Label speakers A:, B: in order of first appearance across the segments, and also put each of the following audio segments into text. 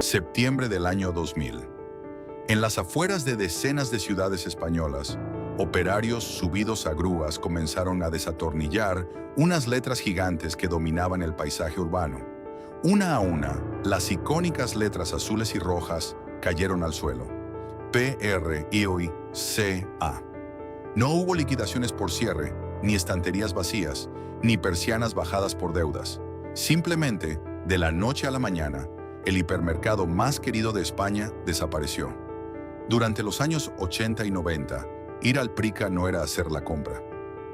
A: Septiembre del año 2000. En las afueras de decenas de ciudades españolas, operarios subidos a grúas comenzaron a desatornillar unas letras gigantes que dominaban el paisaje urbano. Una a una, las icónicas letras azules y rojas cayeron al suelo. PRIOI-CA. No hubo liquidaciones por cierre, ni estanterías vacías, ni persianas bajadas por deudas. Simplemente, de la noche a la mañana, el hipermercado más querido de España desapareció. Durante los años 80 y 90, ir al Prica no era hacer la compra,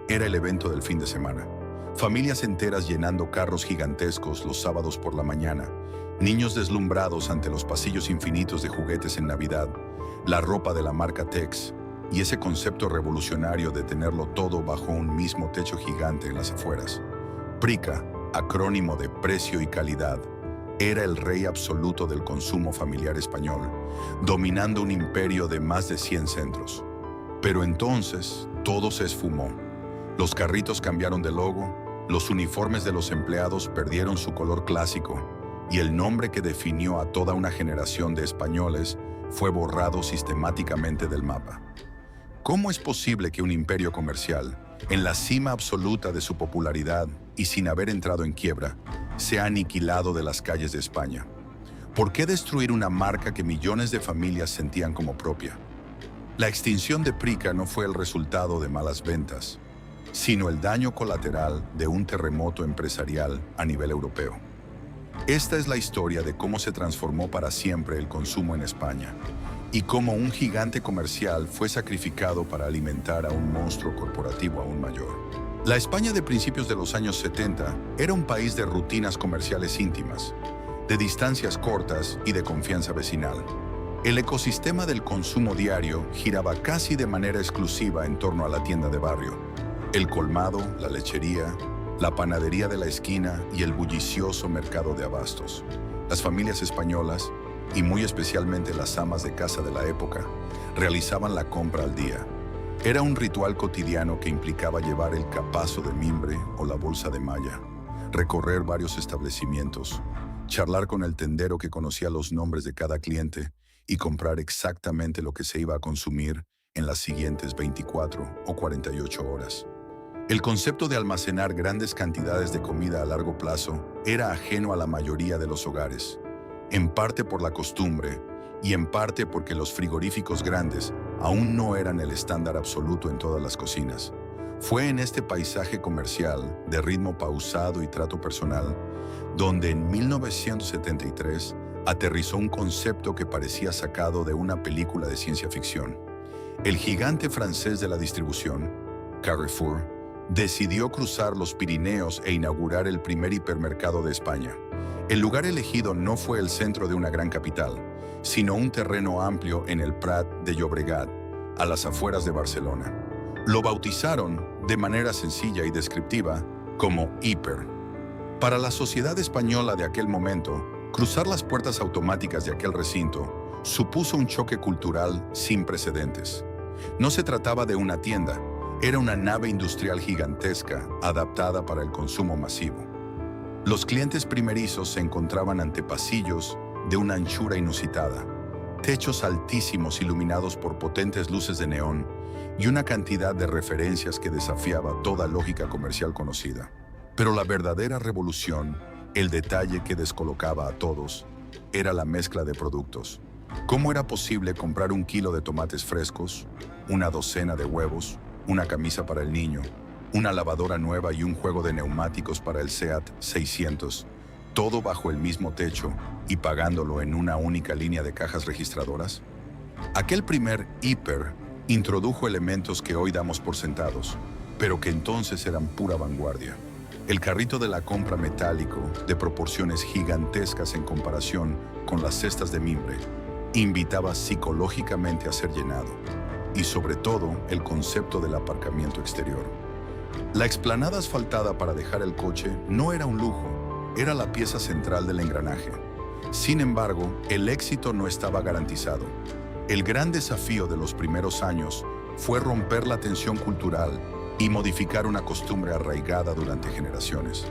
A: era el evento del fin de semana. Familias enteras llenando carros gigantescos los sábados por la mañana, niños deslumbrados ante los pasillos infinitos de juguetes en Navidad, la ropa de la marca Tex y ese concepto revolucionario de tenerlo todo bajo un mismo techo gigante en las afueras. Prica, acrónimo de precio y calidad, era el rey absoluto del consumo familiar español, dominando un imperio de más de 100 centros. Pero entonces, todo se esfumó. Los carritos cambiaron de logo, los uniformes de los empleados perdieron su color clásico, y el nombre que definió a toda una generación de españoles fue borrado sistemáticamente del mapa. ¿Cómo es posible que un imperio comercial, en la cima absoluta de su popularidad y sin haber entrado en quiebra, se ha aniquilado de las calles de España? ¿Por qué destruir una marca que millones de familias sentían como propia? La extinción de Prica no fue el resultado de malas ventas, sino el daño colateral de un terremoto empresarial a nivel europeo. Esta es la historia de cómo se transformó para siempre el consumo en España y cómo un gigante comercial fue sacrificado para alimentar a un monstruo corporativo aún mayor. La España de principios de los años 70 era un país de rutinas comerciales íntimas, de distancias cortas y de confianza vecinal. El ecosistema del consumo diario giraba casi de manera exclusiva en torno a la tienda de barrio. El colmado, la lechería, la panadería de la esquina y el bullicioso mercado de abastos. Las familias españolas, y muy especialmente las amas de casa de la época, realizaban la compra al día. Era un ritual cotidiano que implicaba llevar el capazo de mimbre o la bolsa de malla, recorrer varios establecimientos, charlar con el tendero que conocía los nombres de cada cliente y comprar exactamente lo que se iba a consumir en las siguientes 24 o 48 horas. El concepto de almacenar grandes cantidades de comida a largo plazo era ajeno a la mayoría de los hogares, en parte por la costumbre y en parte porque los frigoríficos grandes aún no eran el estándar absoluto en todas las cocinas. Fue en este paisaje comercial, de ritmo pausado y trato personal, donde en 1973 aterrizó un concepto que parecía sacado de una película de ciencia ficción. El gigante francés de la distribución, Carrefour, decidió cruzar los Pirineos e inaugurar el primer hipermercado de España. El lugar elegido no fue el centro de una gran capital, sino un terreno amplio en el Prat de Llobregat, a las afueras de Barcelona. Lo bautizaron, de manera sencilla y descriptiva, como Hiper. Para la sociedad española de aquel momento, cruzar las puertas automáticas de aquel recinto supuso un choque cultural sin precedentes. No se trataba de una tienda, era una nave industrial gigantesca adaptada para el consumo masivo. Los clientes primerizos se encontraban ante pasillos de una anchura inusitada, techos altísimos iluminados por potentes luces de neón y una cantidad de referencias que desafiaba toda lógica comercial conocida. Pero la verdadera revolución, el detalle que descolocaba a todos, era la mezcla de productos. ¿Cómo era posible comprar 1 kilo de tomates frescos, una docena de huevos, una camisa para el niño, una lavadora nueva y un juego de neumáticos para el SEAT 600, todo bajo el mismo techo y pagándolo en una única línea de cajas registradoras? Aquel primer hiper introdujo elementos que hoy damos por sentados, pero que entonces eran pura vanguardia. El carrito de la compra metálico, de proporciones gigantescas en comparación con las cestas de mimbre, invitaba psicológicamente a ser llenado, y sobre todo el concepto del aparcamiento exterior. La explanada asfaltada para dejar el coche no era un lujo, era la pieza central del engranaje. Sin embargo, el éxito no estaba garantizado. El gran desafío de los primeros años fue romper la tensión cultural y modificar una costumbre arraigada durante generaciones.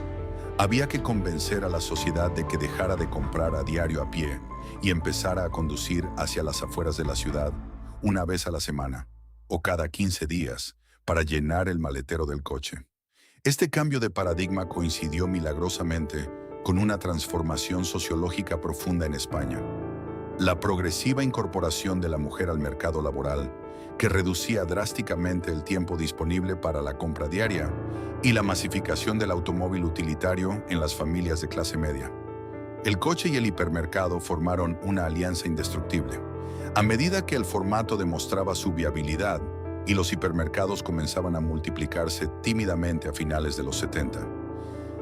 A: Había que convencer a la sociedad de que dejara de comprar a diario a pie y empezara a conducir hacia las afueras de la ciudad una vez a la semana o cada 15 días para llenar el maletero del coche. Este cambio de paradigma coincidió milagrosamente con una transformación sociológica profunda en España. La progresiva incorporación de la mujer al mercado laboral, que reducía drásticamente el tiempo disponible para la compra diaria, y la masificación del automóvil utilitario en las familias de clase media. El coche y el hipermercado formaron una alianza indestructible. A medida que el formato demostraba su viabilidad y los hipermercados comenzaban a multiplicarse tímidamente a finales de los 70,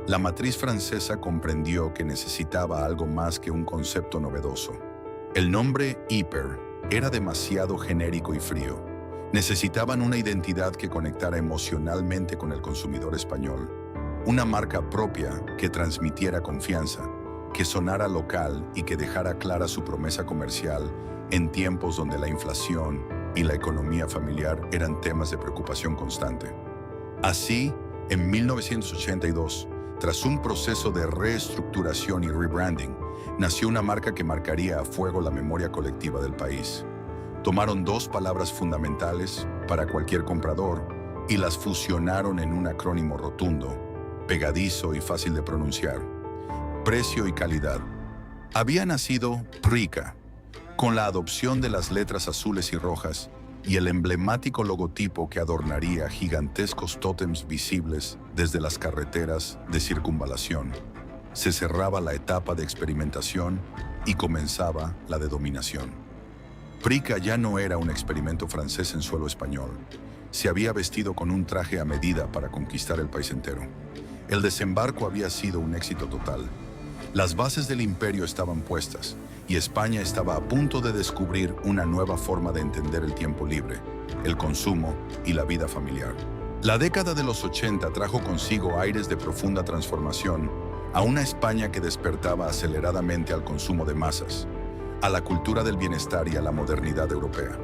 A: la matriz francesa comprendió que necesitaba algo más que un concepto novedoso. El nombre hiper era demasiado genérico y frío. Necesitaban una identidad que conectara emocionalmente con el consumidor español, una marca propia que transmitiera confianza, que sonara local y que dejara clara su promesa comercial en tiempos donde la inflación y la economía familiar eran temas de preocupación constante. Así, en 1982, tras un proceso de reestructuración y rebranding, nació una marca que marcaría a fuego la memoria colectiva del país. Tomaron dos palabras fundamentales para cualquier comprador y las fusionaron en un acrónimo rotundo, pegadizo y fácil de pronunciar: precio y calidad. Había nacido Prica, con la adopción de las letras azules y rojas y el emblemático logotipo que adornaría gigantescos tótems visibles desde las carreteras de circunvalación. Se cerraba la etapa de experimentación y comenzaba la de dominación. Prica ya no era un experimento francés en suelo español. Se había vestido con un traje a medida para conquistar el país entero. El desembarco había sido un éxito total. Las bases del imperio estaban puestas y España estaba a punto de descubrir una nueva forma de entender el tiempo libre, el consumo y la vida familiar. La década de los 80 trajo consigo aires de profunda transformación a una España que despertaba aceleradamente al consumo de masas, a la cultura del bienestar y a la modernidad europea.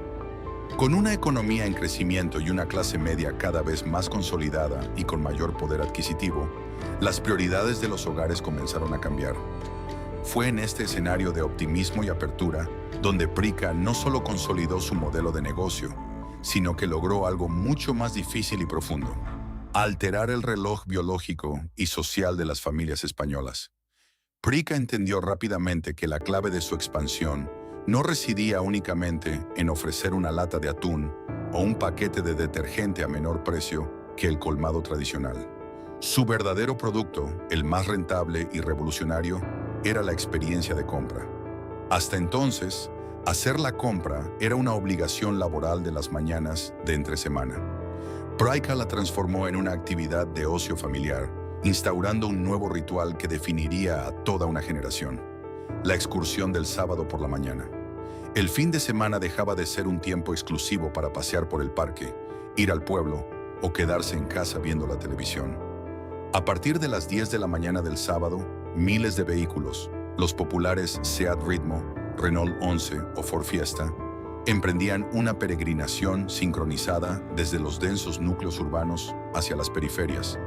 A: Con una economía en crecimiento y una clase media cada vez más consolidada y con mayor poder adquisitivo, las prioridades de los hogares comenzaron a cambiar. Fue en este escenario de optimismo y apertura donde Prica no solo consolidó su modelo de negocio, sino que logró algo mucho más difícil y profundo: alterar el reloj biológico y social de las familias españolas. Prica entendió rápidamente que la clave de su expansión no residía únicamente en ofrecer una lata de atún o un paquete de detergente a menor precio que el colmado tradicional. Su verdadero producto, el más rentable y revolucionario, era la experiencia de compra. Hasta entonces, hacer la compra era una obligación laboral de las mañanas de entre semana. Prica la transformó en una actividad de ocio familiar, instaurando un nuevo ritual que definiría a toda una generación: la excursión del sábado por la mañana. El fin de semana dejaba de ser un tiempo exclusivo para pasear por el parque, ir al pueblo o quedarse en casa viendo la televisión. A partir de las 10 de la mañana del sábado, miles de vehículos, los populares Seat Ritmo, Renault 11 o Ford Fiesta, emprendían una peregrinación sincronizada desde los densos núcleos urbanos hacia las periferias,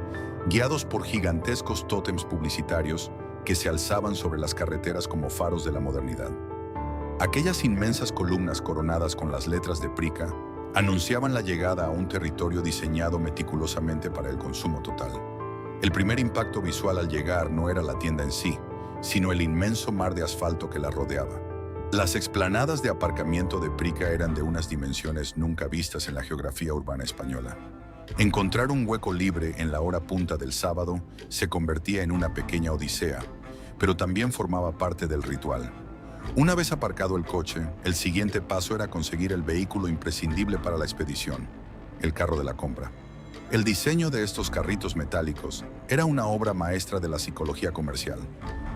A: guiados por gigantescos tótems publicitarios que se alzaban sobre las carreteras como faros de la modernidad. Aquellas inmensas columnas coronadas con las letras de Prica anunciaban la llegada a un territorio diseñado meticulosamente para el consumo total. El primer impacto visual al llegar no era la tienda en sí, sino el inmenso mar de asfalto que la rodeaba. Las explanadas de aparcamiento de Prica eran de unas dimensiones nunca vistas en la geografía urbana española. Encontrar un hueco libre en la hora punta del sábado se convertía en una pequeña odisea, pero también formaba parte del ritual. Una vez aparcado el coche, el siguiente paso era conseguir el vehículo imprescindible para la expedición: el carro de la compra. El diseño de estos carritos metálicos era una obra maestra de la psicología comercial.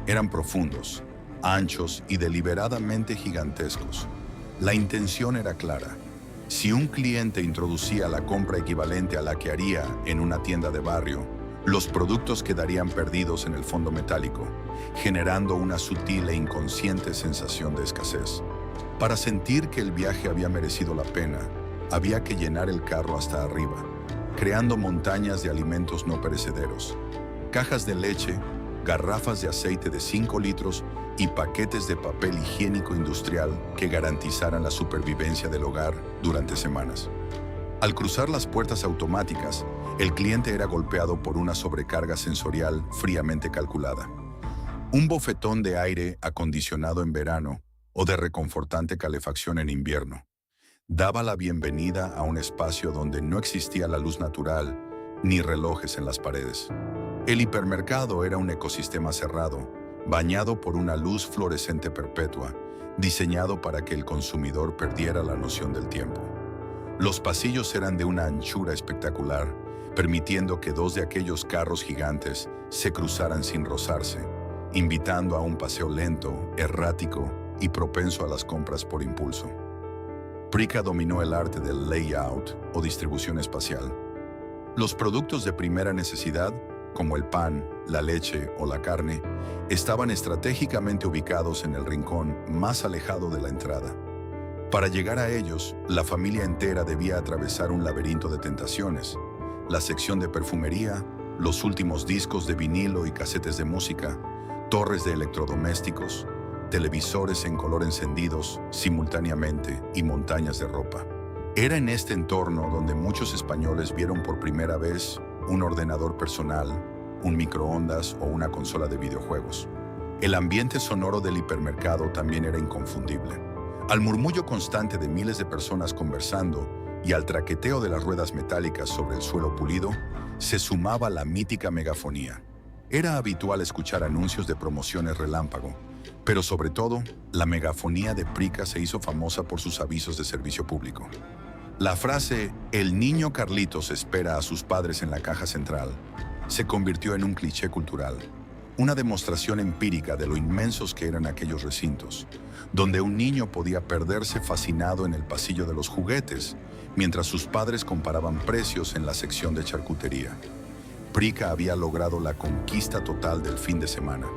A: Eran profundos, anchos y deliberadamente gigantescos. La intención era clara: si un cliente introducía la compra equivalente a la que haría en una tienda de barrio, los productos quedarían perdidos en el fondo metálico, generando una sutil e inconsciente sensación de escasez. Para sentir que el viaje había merecido la pena, había que llenar el carro hasta arriba, creando montañas de alimentos no perecederos: cajas de leche, garrafas de aceite de 5 litros y paquetes de papel higiénico industrial que garantizaran la supervivencia del hogar durante semanas. Al cruzar las puertas automáticas, el cliente era golpeado por una sobrecarga sensorial fríamente calculada. Un bofetón de aire acondicionado en verano o de reconfortante calefacción en invierno daba la bienvenida a un espacio donde no existía la luz natural ni relojes en las paredes. El hipermercado era un ecosistema cerrado, bañado por una luz fluorescente perpetua, diseñado para que el consumidor perdiera la noción del tiempo. Los pasillos eran de una anchura espectacular, permitiendo que dos de aquellos carros gigantes se cruzaran sin rozarse, invitando a un paseo lento, errático y propenso a las compras por impulso. Prica dominó el arte del layout o distribución espacial. Los productos de primera necesidad, como el pan, la leche o la carne, estaban estratégicamente ubicados en el rincón más alejado de la entrada. Para llegar a ellos, la familia entera debía atravesar un laberinto de tentaciones: la sección de perfumería, los últimos discos de vinilo y casetes de música, torres de electrodomésticos, televisores en color encendidos simultáneamente y montañas de ropa. Era en este entorno donde muchos españoles vieron por primera vez un ordenador personal, un microondas o una consola de videojuegos. El ambiente sonoro del hipermercado también era inconfundible. Al murmullo constante de miles de personas conversando y al traqueteo de las ruedas metálicas sobre el suelo pulido, se sumaba la mítica megafonía. Era habitual escuchar anuncios de promociones relámpago, pero sobre todo, la megafonía de Prica se hizo famosa por sus avisos de servicio público. La frase «El niño Carlitos espera a sus padres en la caja central» se convirtió en un cliché cultural, una demostración empírica de lo inmensos que eran aquellos recintos, donde un niño podía perderse fascinado en el pasillo de los juguetes, mientras sus padres comparaban precios en la sección de charcutería. Prica había logrado la conquista total del fin de semana.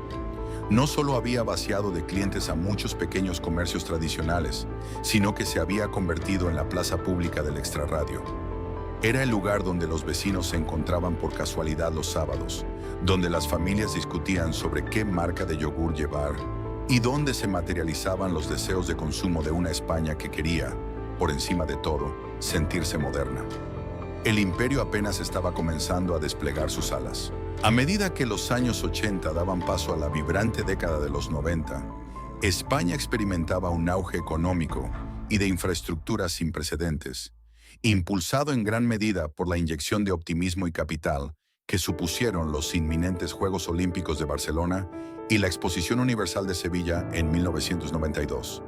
A: No solo había vaciado de clientes a muchos pequeños comercios tradicionales, sino que se había convertido en la plaza pública del extrarradio. Era el lugar donde los vecinos se encontraban por casualidad los sábados, donde las familias discutían sobre qué marca de yogur llevar y donde se materializaban los deseos de consumo de una España que quería, por encima de todo, sentirse moderna. El imperio apenas estaba comenzando a desplegar sus alas. A medida que los años 80 daban paso a la vibrante década de los 90, España experimentaba un auge económico y de infraestructura sin precedentes, impulsado en gran medida por la inyección de optimismo y capital que supusieron los inminentes Juegos Olímpicos de Barcelona y la Exposición Universal de Sevilla en 1992.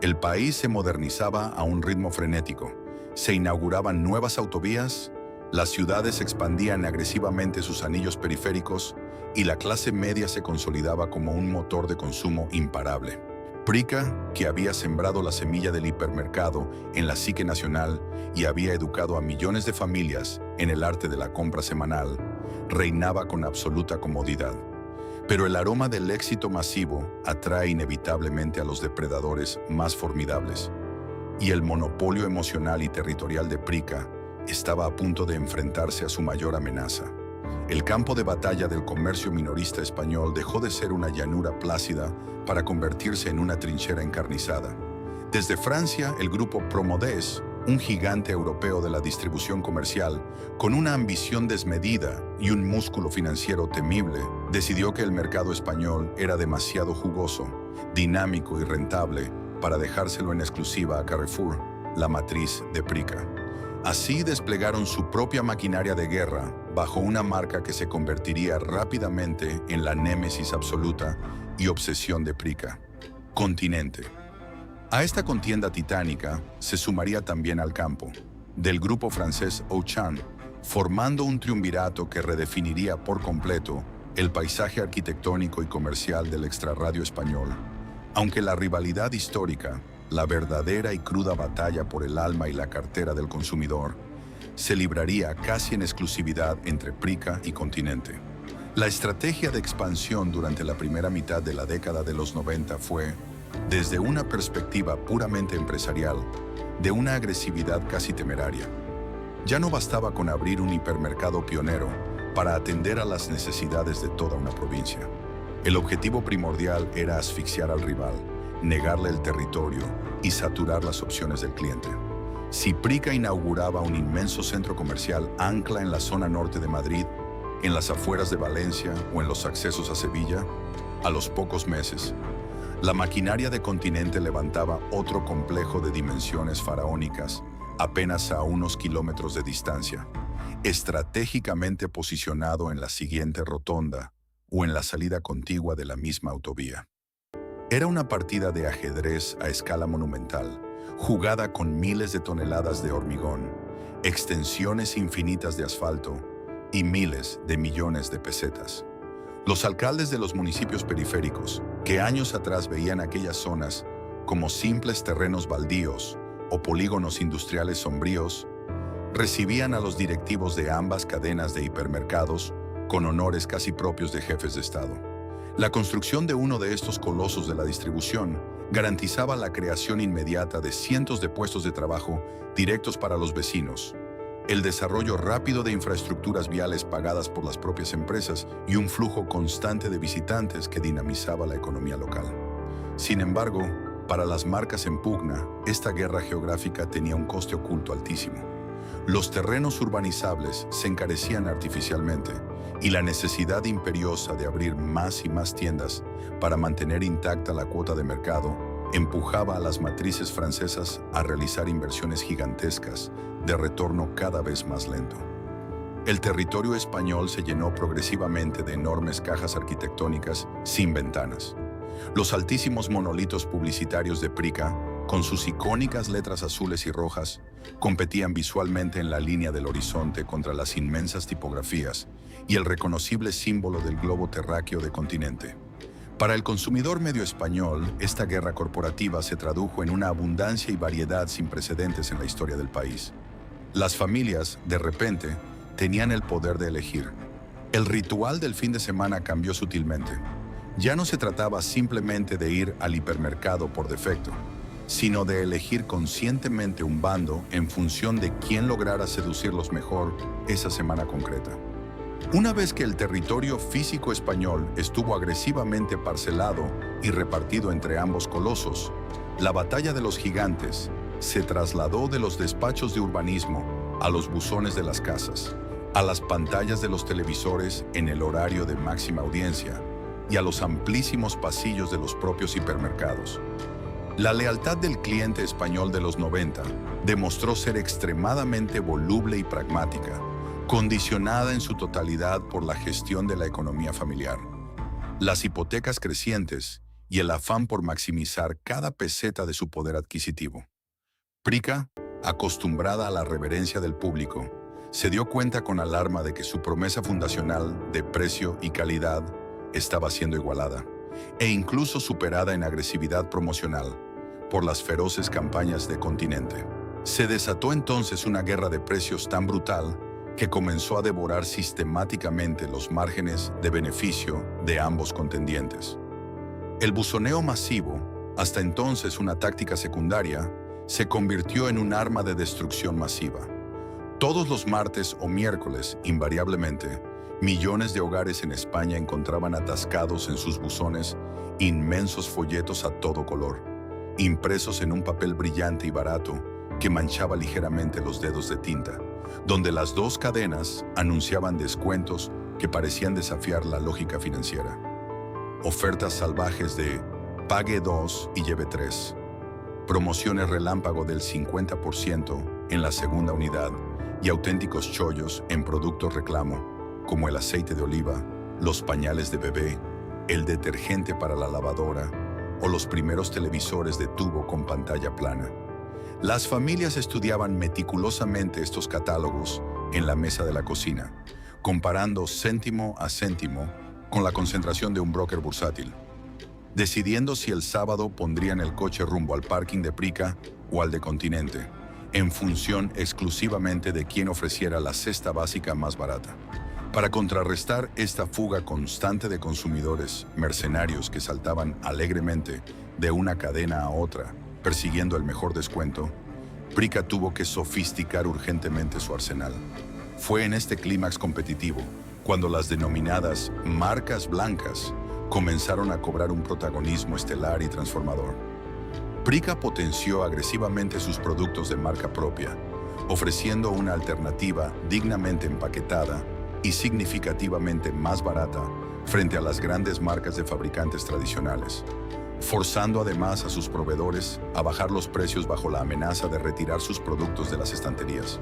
A: El país se modernizaba a un ritmo frenético. Se inauguraban nuevas autovías, las ciudades expandían agresivamente sus anillos periféricos y la clase media se consolidaba como un motor de consumo imparable. Prica, que había sembrado la semilla del hipermercado en la psique nacional y había educado a millones de familias en el arte de la compra semanal, reinaba con absoluta comodidad. Pero el aroma del éxito masivo atrae inevitablemente a los depredadores más formidables, y el monopolio emocional y territorial de Prica estaba a punto de enfrentarse a su mayor amenaza. El campo de batalla del comercio minorista español dejó de ser una llanura plácida para convertirse en una trinchera encarnizada. Desde Francia, el grupo Promodés, un gigante europeo de la distribución comercial, con una ambición desmedida y un músculo financiero temible, decidió que el mercado español era demasiado jugoso, dinámico y rentable para dejárselo en exclusiva a Carrefour, la matriz de Prica. Así desplegaron su propia maquinaria de guerra bajo una marca que se convertiría rápidamente en la némesis absoluta y obsesión de Prica: Continente. A esta contienda titánica se sumaría también Alcampo, del grupo francés Auchan, formando un triunvirato que redefiniría por completo el paisaje arquitectónico y comercial del extrarradio español. Aunque la rivalidad histórica, la verdadera y cruda batalla por el alma y la cartera del consumidor, se libraría casi en exclusividad entre Prica y Continente. La estrategia de expansión durante la primera mitad de la década de los 90 fue, desde una perspectiva puramente empresarial, de una agresividad casi temeraria. Ya no bastaba con abrir un hipermercado pionero, para atender a las necesidades de toda una provincia. El objetivo primordial era asfixiar al rival, negarle el territorio y saturar las opciones del cliente. Si Prica inauguraba un inmenso centro comercial ancla en la zona norte de Madrid, en las afueras de Valencia o en los accesos a Sevilla, a los pocos meses, la maquinaria de Continente levantaba otro complejo de dimensiones faraónicas apenas a unos kilómetros de distancia, estratégicamente posicionado en la siguiente rotonda o en la salida contigua de la misma autovía. Era una partida de ajedrez a escala monumental, jugada con miles de toneladas de hormigón, extensiones infinitas de asfalto y miles de millones de pesetas. Los alcaldes de los municipios periféricos, que años atrás veían aquellas zonas como simples terrenos baldíos o polígonos industriales sombríos, recibían a los directivos de ambas cadenas de hipermercados con honores casi propios de jefes de Estado. La construcción de uno de estos colosos de la distribución garantizaba la creación inmediata de cientos de puestos de trabajo directos para los vecinos, el desarrollo rápido de infraestructuras viales pagadas por las propias empresas y un flujo constante de visitantes que dinamizaba la economía local. Sin embargo, para las marcas en pugna, esta guerra geográfica tenía un coste oculto altísimo. Los terrenos urbanizables se encarecían artificialmente y la necesidad imperiosa de abrir más y más tiendas para mantener intacta la cuota de mercado empujaba a las matrices francesas a realizar inversiones gigantescas de retorno cada vez más lento. El territorio español se llenó progresivamente de enormes cajas arquitectónicas sin ventanas. Los altísimos monolitos publicitarios de Prica, con sus icónicas letras azules y rojas, competían visualmente en la línea del horizonte contra las inmensas tipografías y el reconocible símbolo del globo terráqueo de Continente. Para el consumidor medio español, esta guerra corporativa se tradujo en una abundancia y variedad sin precedentes en la historia del país. Las familias, de repente, tenían el poder de elegir. El ritual del fin de semana cambió sutilmente. Ya no se trataba simplemente de ir al hipermercado por defecto, sino de elegir conscientemente un bando en función de quién lograra seducirlos mejor esa semana concreta. Una vez que el territorio físico español estuvo agresivamente parcelado y repartido entre ambos colosos, la batalla de los gigantes se trasladó de los despachos de urbanismo a los buzones de las casas, a las pantallas de los televisores en el horario de máxima audiencia y a los amplísimos pasillos de los propios hipermercados. La lealtad del cliente español de los 90 demostró ser extremadamente voluble y pragmática, condicionada en su totalidad por la gestión de la economía familiar, las hipotecas crecientes y el afán por maximizar cada peseta de su poder adquisitivo. Prica, acostumbrada a la reverencia del público, se dio cuenta con alarma de que su promesa fundacional de precio y calidad estaba siendo igualada e incluso superada en agresividad promocional por las feroces campañas de Continente. Se desató entonces una guerra de precios tan brutal que comenzó a devorar sistemáticamente los márgenes de beneficio de ambos contendientes. El buzoneo masivo, hasta entonces una táctica secundaria, se convirtió en un arma de destrucción masiva. Todos los martes o miércoles, invariablemente, millones de hogares en España encontraban atascados en sus buzones inmensos folletos a todo color, impresos en un papel brillante y barato que manchaba ligeramente los dedos de tinta, donde las dos cadenas anunciaban descuentos que parecían desafiar la lógica financiera. Ofertas salvajes de pague 2 y lleve 3. Promociones relámpago del 50% en la segunda unidad y auténticos chollos en productos reclamo, como el aceite de oliva, los pañales de bebé, el detergente para la lavadora o los primeros televisores de tubo con pantalla plana. Las familias estudiaban meticulosamente estos catálogos en la mesa de la cocina, comparando céntimo a céntimo con la concentración de un broker bursátil, decidiendo si el sábado pondrían el coche rumbo al parking de Prica o al de Continente, en función exclusivamente de quién ofreciera la cesta básica más barata. Para contrarrestar esta fuga constante de consumidores mercenarios que saltaban alegremente de una cadena a otra, persiguiendo el mejor descuento, Prica tuvo que sofisticar urgentemente su arsenal. Fue en este clímax competitivo cuando las denominadas marcas blancas comenzaron a cobrar un protagonismo estelar y transformador. Prica potenció agresivamente sus productos de marca propia, ofreciendo una alternativa dignamente empaquetada y significativamente más barata frente a las grandes marcas de fabricantes tradicionales, forzando además a sus proveedores a bajar los precios bajo la amenaza de retirar sus productos de las estanterías.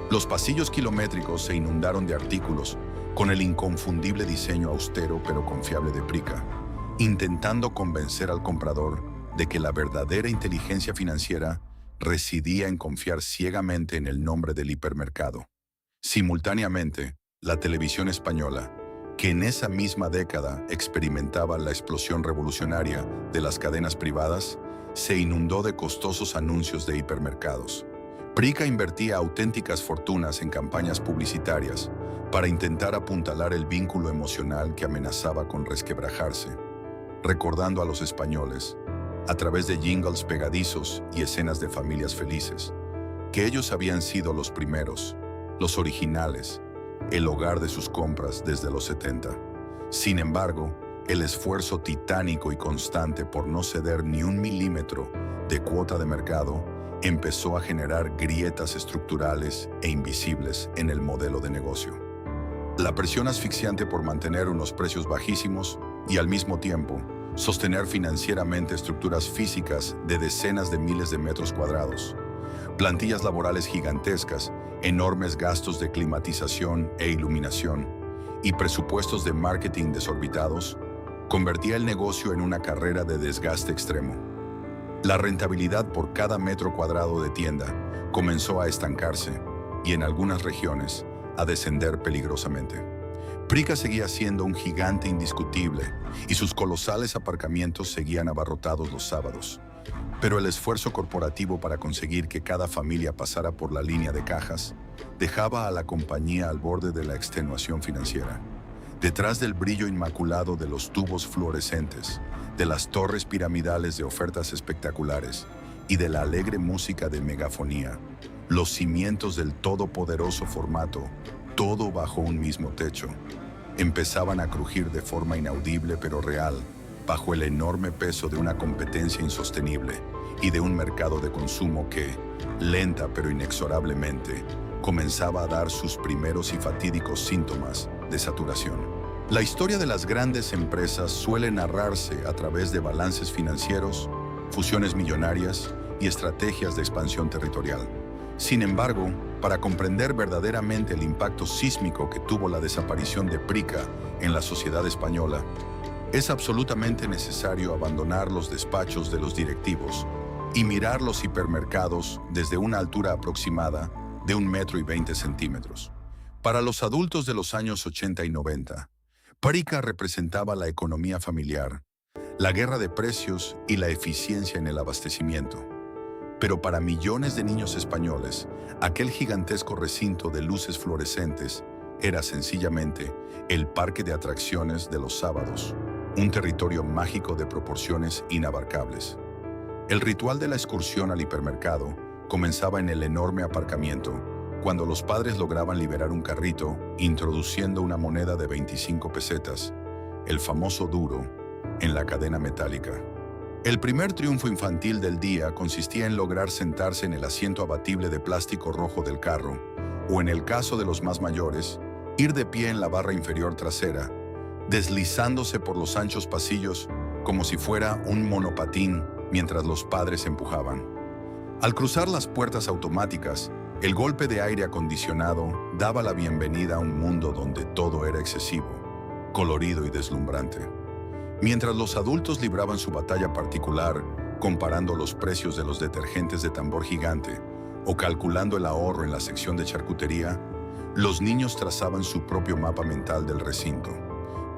A: Los pasillos kilométricos se inundaron de artículos con el inconfundible diseño austero pero confiable de Prica, intentando convencer al comprador de que la verdadera inteligencia financiera residía en confiar ciegamente en el nombre del hipermercado. Simultáneamente, la televisión española, que en esa misma década experimentaba la explosión revolucionaria de las cadenas privadas, se inundó de costosos anuncios de hipermercados. Prica invertía auténticas fortunas en campañas publicitarias para intentar apuntalar el vínculo emocional que amenazaba con resquebrajarse, recordando a los españoles, a través de jingles pegadizos y escenas de familias felices, que ellos habían sido los primeros, los originales, el hogar de sus compras desde los 70. Sin embargo, el esfuerzo titánico y constante por no ceder ni un milímetro de cuota de mercado empezó a generar grietas estructurales e invisibles en el modelo de negocio. La presión asfixiante por mantener unos precios bajísimos y al mismo tiempo sostener financieramente estructuras físicas de decenas de miles de metros cuadrados, plantillas laborales gigantescas, enormes gastos de climatización e iluminación y presupuestos de marketing desorbitados, convertía el negocio en una carrera de desgaste extremo. La rentabilidad por cada metro cuadrado de tienda comenzó a estancarse y en algunas regiones a descender peligrosamente. Prica seguía siendo un gigante indiscutible y sus colosales aparcamientos seguían abarrotados los sábados. Pero el esfuerzo corporativo para conseguir que cada familia pasara por la línea de cajas dejaba a la compañía al borde de la extenuación financiera. Detrás del brillo inmaculado de los tubos fluorescentes, de las torres piramidales de ofertas espectaculares y de la alegre música de megafonía, los cimientos del todopoderoso formato, todo bajo un mismo techo, empezaban a crujir de forma inaudible pero real, bajo el enorme peso de una competencia insostenible y de un mercado de consumo que, lenta pero inexorablemente, comenzaba a dar sus primeros y fatídicos síntomas de saturación. La historia de las grandes empresas suele narrarse a través de balances financieros, fusiones millonarias y estrategias de expansión territorial. Sin embargo, para comprender verdaderamente el impacto sísmico que tuvo la desaparición de Prica en la sociedad española, es absolutamente necesario abandonar los despachos de los directivos y mirar los hipermercados desde una altura aproximada de 1,20 metros. Para los adultos de los años 80 y 90, Prica representaba la economía familiar, la guerra de precios y la eficiencia en el abastecimiento. Pero para millones de niños españoles, aquel gigantesco recinto de luces fluorescentes era sencillamente el parque de atracciones de los sábados, un territorio mágico de proporciones inabarcables. El ritual de la excursión al hipermercado comenzaba en el enorme aparcamiento, cuando los padres lograban liberar un carrito introduciendo una moneda de 25 pesetas, el famoso duro, en la cadena metálica. El primer triunfo infantil del día consistía en lograr sentarse en el asiento abatible de plástico rojo del carro, o en el caso de los más mayores, ir de pie en la barra inferior trasera, deslizándose por los anchos pasillos como si fuera un monopatín mientras los padres empujaban. Al cruzar las puertas automáticas, el golpe de aire acondicionado daba la bienvenida a un mundo donde todo era excesivo, colorido y deslumbrante. Mientras los adultos libraban su batalla particular, comparando los precios de los detergentes de tambor gigante o calculando el ahorro en la sección de charcutería, los niños trazaban su propio mapa mental del recinto.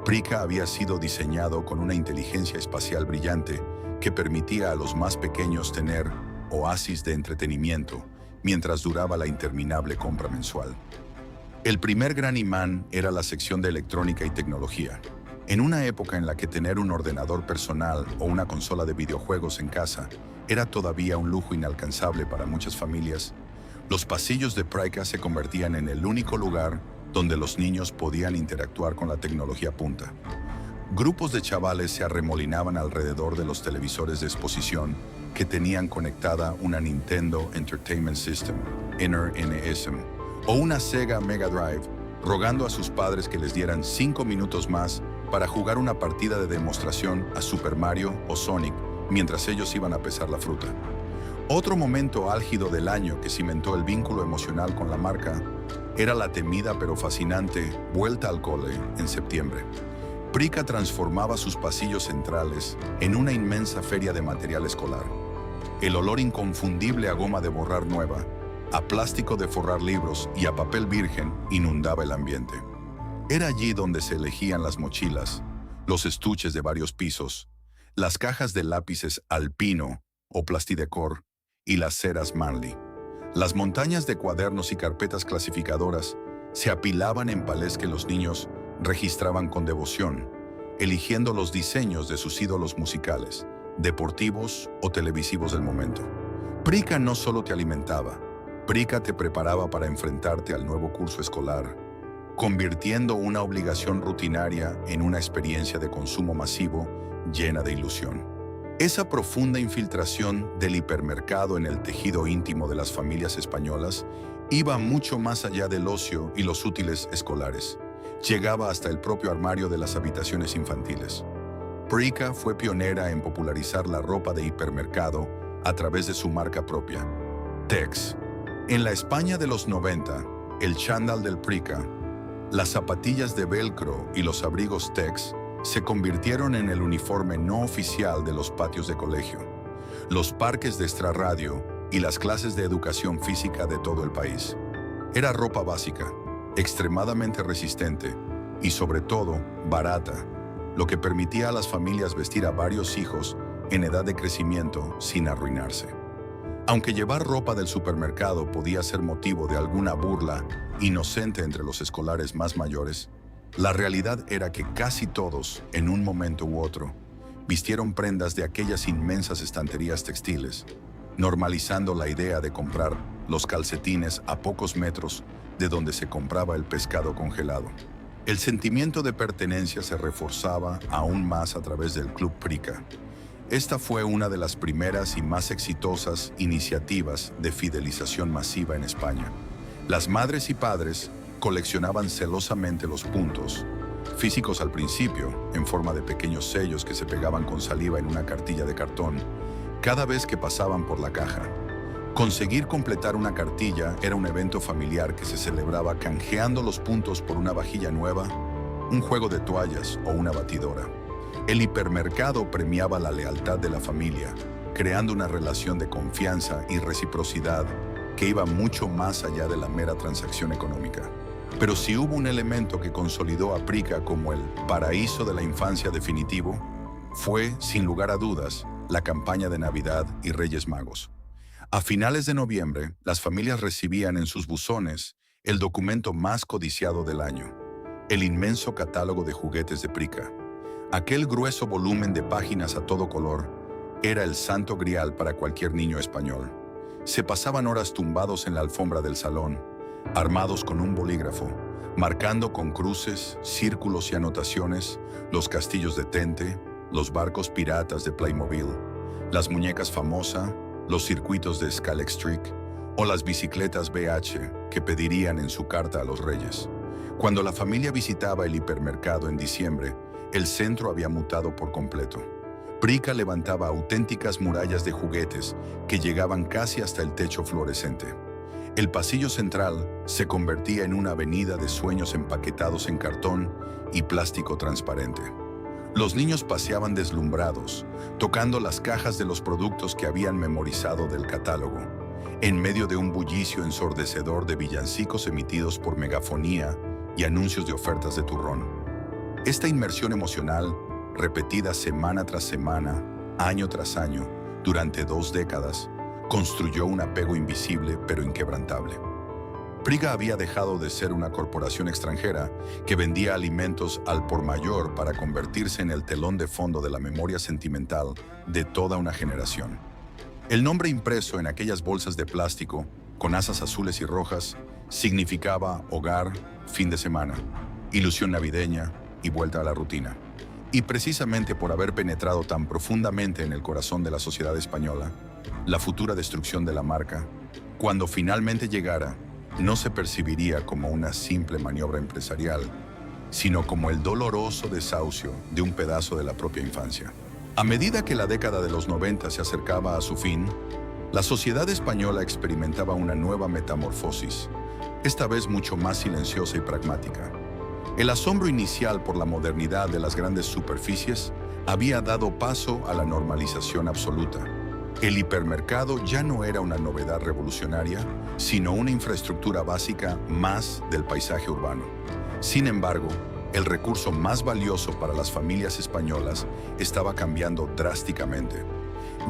A: Prica había sido diseñado con una inteligencia espacial brillante que permitía a los más pequeños tener oasis de entretenimiento mientras duraba la interminable compra mensual. El primer gran imán era la sección de electrónica y tecnología. En una época en la que tener un ordenador personal o una consola de videojuegos en casa era todavía un lujo inalcanzable para muchas familias, los pasillos de Prica se convertían en el único lugar donde los niños podían interactuar con la tecnología punta. Grupos de chavales se arremolinaban alrededor de los televisores de exposición que tenían conectada una Nintendo Entertainment System, NES, o una Sega Mega Drive, rogando a sus padres que les dieran 5 minutos más para jugar una partida de demostración a Super Mario o Sonic mientras ellos iban a pesar la fruta. Otro momento álgido del año que cimentó el vínculo emocional con la marca era la temida pero fascinante Vuelta al Cole en septiembre. Prica transformaba sus pasillos centrales en una inmensa feria de material escolar. El olor inconfundible a goma de borrar nueva, a plástico de forrar libros y a papel virgen inundaba el ambiente. Era allí donde se elegían las mochilas, los estuches de varios pisos, las cajas de lápices Alpino o Plastidecor y las ceras Manly. Las montañas de cuadernos y carpetas clasificadoras se apilaban en palés que los niños registraban con devoción, eligiendo los diseños de sus ídolos musicales, deportivos o televisivos del momento. Prica no solo te alimentaba, Prica te preparaba para enfrentarte al nuevo curso escolar, convirtiendo una obligación rutinaria en una experiencia de consumo masivo llena de ilusión. Esa profunda infiltración del hipermercado en el tejido íntimo de las familias españolas iba mucho más allá del ocio y los útiles escolares. Llegaba hasta el propio armario de las habitaciones infantiles. Prica fue pionera en popularizar la ropa de hipermercado a través de su marca propia, Tex. En la España de los 90, el chándal del Prica, las zapatillas de velcro y los abrigos Tex se convirtieron en el uniforme no oficial de los patios de colegio, los parques de extrarradio y las clases de educación física de todo el país. Era ropa básica, extremadamente resistente y sobre todo barata, lo que permitía a las familias vestir a varios hijos en edad de crecimiento sin arruinarse. Aunque llevar ropa del supermercado podía ser motivo de alguna burla inocente entre los escolares más mayores, la realidad era que casi todos, en un momento u otro, vistieron prendas de aquellas inmensas estanterías textiles, normalizando la idea de comprar los calcetines a pocos metros de donde se compraba el pescado congelado. El sentimiento de pertenencia se reforzaba aún más a través del Club Prica. Esta fue una de las primeras y más exitosas iniciativas de fidelización masiva en España. Las madres y padres coleccionaban celosamente los puntos, físicos al principio, en forma de pequeños sellos que se pegaban con saliva en una cartilla de cartón, cada vez que pasaban por la caja. Conseguir completar una cartilla era un evento familiar que se celebraba canjeando los puntos por una vajilla nueva, un juego de toallas o una batidora. El hipermercado premiaba la lealtad de la familia, creando una relación de confianza y reciprocidad que iba mucho más allá de la mera transacción económica. Pero si hubo un elemento que consolidó a Prica como el paraíso de la infancia definitivo, fue, sin lugar a dudas, la campaña de Navidad y Reyes Magos. A finales de noviembre, las familias recibían en sus buzones el documento más codiciado del año, el inmenso catálogo de juguetes de Prica. Aquel grueso volumen de páginas a todo color era el santo grial para cualquier niño español. Se pasaban horas tumbados en la alfombra del salón, armados con un bolígrafo, marcando con cruces, círculos y anotaciones los castillos de Tente, los barcos piratas de Playmobil, las muñecas Famosa, los circuitos de Scalextric o las bicicletas BH que pedirían en su carta a los reyes. Cuando la familia visitaba el hipermercado en diciembre, el centro había mutado por completo. Prica levantaba auténticas murallas de juguetes que llegaban casi hasta el techo fluorescente. El pasillo central se convertía en una avenida de sueños empaquetados en cartón y plástico transparente. Los niños paseaban deslumbrados, tocando las cajas de los productos que habían memorizado del catálogo, en medio de un bullicio ensordecedor de villancicos emitidos por megafonía y anuncios de ofertas de turrón. Esta inmersión emocional, repetida semana tras semana, año tras año, durante 2 décadas, construyó un apego invisible pero inquebrantable. Prica había dejado de ser una corporación extranjera que vendía alimentos al por mayor para convertirse en el telón de fondo de la memoria sentimental de toda una generación. El nombre impreso en aquellas bolsas de plástico, con asas azules y rojas, Significaba hogar, fin de semana, ilusión navideña y vuelta a la rutina. Y precisamente por haber penetrado tan profundamente en el corazón de la sociedad española, la futura destrucción de la marca, cuando finalmente llegara, no se percibiría como una simple maniobra empresarial, sino como el doloroso desahucio de un pedazo de la propia infancia. A medida que la década de los 90 se acercaba a su fin, la sociedad española experimentaba una nueva metamorfosis, esta vez mucho más silenciosa y pragmática. El asombro inicial por la modernidad de las grandes superficies había dado paso a la normalización absoluta. El hipermercado ya no era una novedad revolucionaria, sino una infraestructura básica más del paisaje urbano. Sin embargo, el recurso más valioso para las familias españolas estaba cambiando drásticamente.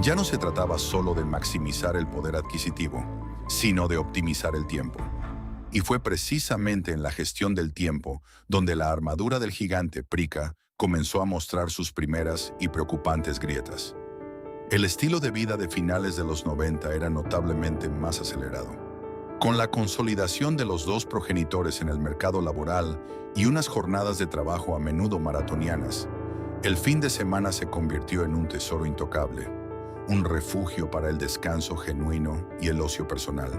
A: Ya no se trataba solo de maximizar el poder adquisitivo, sino de optimizar el tiempo. Y fue precisamente en la gestión del tiempo donde la armadura del gigante Prica comenzó a mostrar sus primeras y preocupantes grietas. El estilo de vida de finales de los 90 era notablemente más acelerado. Con la consolidación de los dos progenitores en el mercado laboral y unas jornadas de trabajo a menudo maratonianas, el fin de semana se convirtió en un tesoro intocable, un refugio para el descanso genuino y el ocio personal.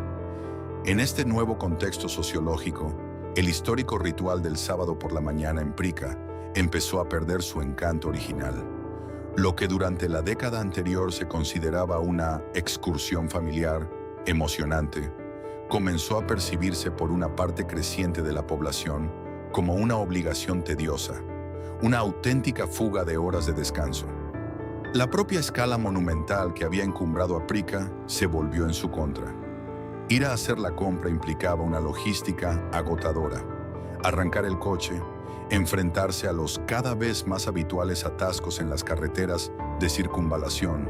A: En este nuevo contexto sociológico, el histórico ritual del sábado por la mañana en Prica empezó a perder su encanto original. Lo que durante la década anterior se consideraba una excursión familiar, emocionante, comenzó a percibirse por una parte creciente de la población como una obligación tediosa, una auténtica fuga de horas de descanso. La propia escala monumental que había encumbrado a Prica se volvió en su contra. Ir a hacer la compra implicaba una logística agotadora. Arrancar el coche, enfrentarse a los cada vez más habituales atascos en las carreteras de circunvalación,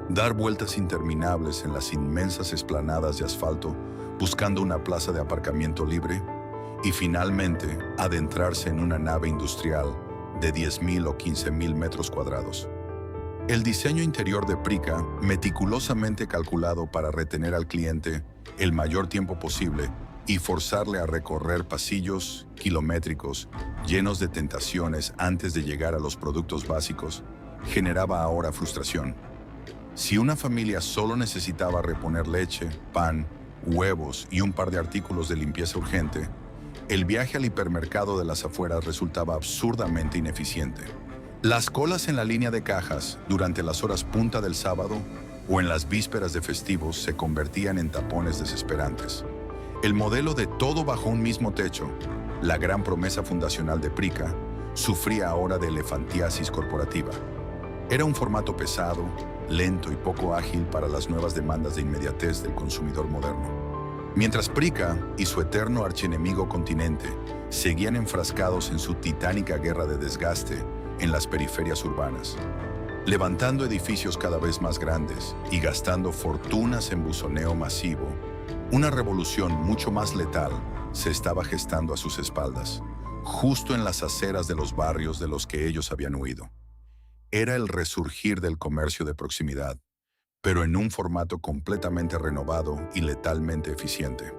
A: dar vueltas interminables en las inmensas explanadas de asfalto buscando una plaza de aparcamiento libre y finalmente adentrarse en una nave industrial de 10.000 o 15.000 metros cuadrados. El diseño interior de Prica, meticulosamente calculado para retener al cliente el mayor tiempo posible y forzarle a recorrer pasillos kilométricos llenos de tentaciones antes de llegar a los productos básicos, generaba ahora frustración. Si una familia solo necesitaba reponer leche, pan, huevos y un par de artículos de limpieza urgente, el viaje al hipermercado de las afueras resultaba absurdamente ineficiente. Las colas en la línea de cajas durante las horas punta del sábado o en las vísperas de festivos se convertían en tapones desesperantes. El modelo de todo bajo un mismo techo, la gran promesa fundacional de Prica, sufría ahora de elefantiasis corporativa. Era un formato pesado, lento y poco ágil para las nuevas demandas de inmediatez del consumidor moderno. Mientras Prica y su eterno archienemigo Continente seguían enfrascados en su titánica guerra de desgaste en las periferias urbanas, levantando edificios cada vez más grandes y gastando fortunas en buzoneo masivo, una revolución mucho más letal se estaba gestando a sus espaldas, justo en las aceras de los barrios de los que ellos habían huido. Era el resurgir del comercio de proximidad, pero en un formato completamente renovado y letalmente eficiente.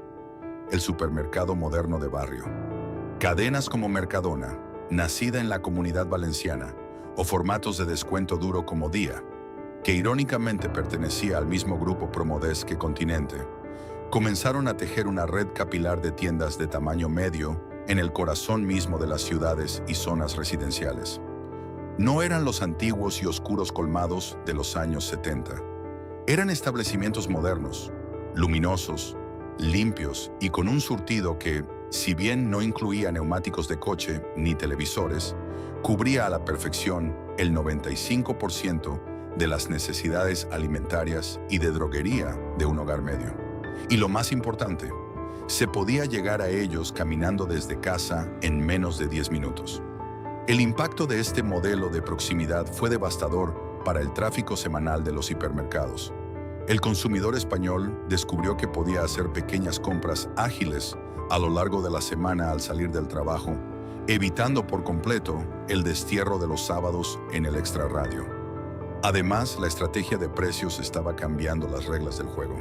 A: El supermercado moderno de barrio. Cadenas como Mercadona, nacida en la Comunidad Valenciana, o formatos de descuento duro como Día, que irónicamente pertenecía al mismo grupo Promodés que Continente, comenzaron a tejer una red capilar de tiendas de tamaño medio en el corazón mismo de las ciudades y zonas residenciales. No eran los antiguos y oscuros colmados de los años 70. Eran establecimientos modernos, luminosos, limpios y con un surtido que, si bien no incluía neumáticos de coche ni televisores, cubría a la perfección el 95% de las necesidades alimentarias y de droguería de un hogar medio. Y lo más importante, se podía llegar a ellos caminando desde casa en menos de 10 minutos. El impacto de este modelo de proximidad fue devastador para el tráfico semanal de los hipermercados. El consumidor español descubrió que podía hacer pequeñas compras ágiles a lo largo de la semana al salir del trabajo, evitando por completo el destierro de los sábados en el extrarradio. Además, la estrategia de precios estaba cambiando las reglas del juego.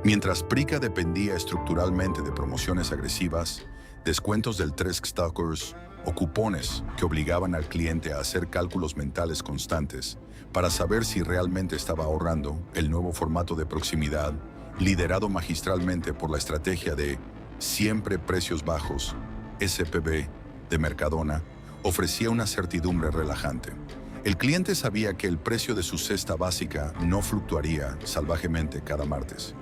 A: Mientras Prica dependía estructuralmente de promociones agresivas, descuentos del Tres Stockers o cupones que obligaban al cliente a hacer cálculos mentales constantes para saber si realmente estaba ahorrando, el nuevo formato de proximidad, liderado magistralmente por la estrategia de siempre precios bajos, SPB, de Mercadona, ofrecía una certidumbre relajante. El cliente sabía que el precio de su cesta básica no fluctuaría salvajemente cada martes.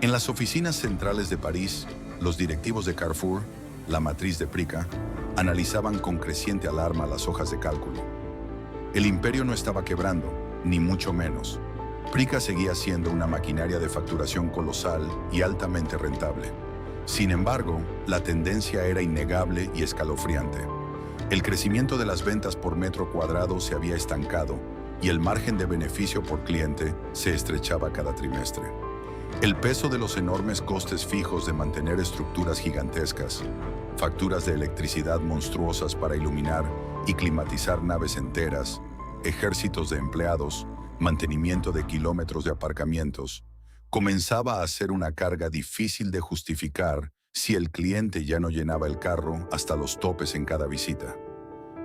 A: En las oficinas centrales de París, los directivos de Carrefour, la matriz de Prica, analizaban con creciente alarma las hojas de cálculo. El imperio no estaba quebrando, ni mucho menos. Prica seguía siendo una maquinaria de facturación colosal y altamente rentable. Sin embargo, la tendencia era innegable y escalofriante. El crecimiento de las ventas por metro cuadrado se había estancado y el margen de beneficio por cliente se estrechaba cada trimestre. El peso de los enormes costes fijos de mantener estructuras gigantescas, facturas de electricidad monstruosas para iluminar y climatizar naves enteras, ejércitos de empleados, mantenimiento de kilómetros de aparcamientos, comenzaba a ser una carga difícil de justificar si el cliente ya no llenaba el carro hasta los topes en cada visita.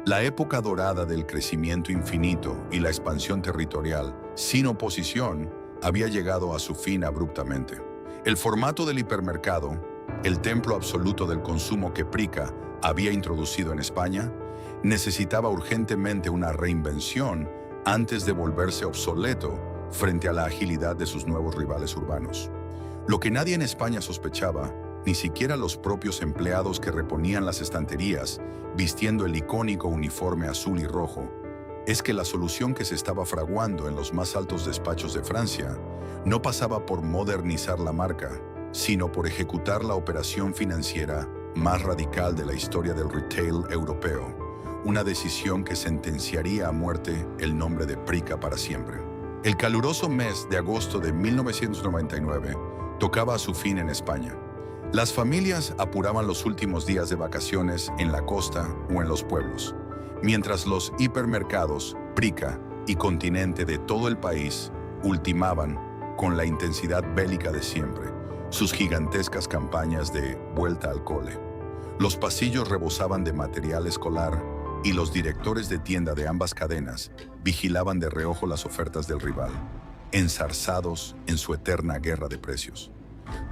A: La época dorada del crecimiento infinito y la expansión territorial, sin oposición, había llegado a su fin abruptamente. El formato del hipermercado, el templo absoluto del consumo que Prica había introducido en España, necesitaba urgentemente una reinvención antes de volverse obsoleto frente a la agilidad de sus nuevos rivales urbanos. Lo que nadie en España sospechaba, ni siquiera los propios empleados que reponían las estanterías, vistiendo el icónico uniforme azul y rojo, es que la solución que se estaba fraguando en los más altos despachos de Francia no pasaba por modernizar la marca, sino por ejecutar la operación financiera más radical de la historia del retail europeo, una decisión que sentenciaría a muerte el nombre de Prica para siempre. El caluroso mes de agosto de 1999 tocaba a su fin en España. Las familias apuraban los últimos días de vacaciones en la costa o en los pueblos, mientras los hipermercados, Prica y Continente de todo el país ultimaban, con la intensidad bélica de siempre, sus gigantescas campañas de vuelta al cole. Los pasillos rebosaban de material escolar y los directores de tienda de ambas cadenas vigilaban de reojo las ofertas del rival, enzarzados en su eterna guerra de precios.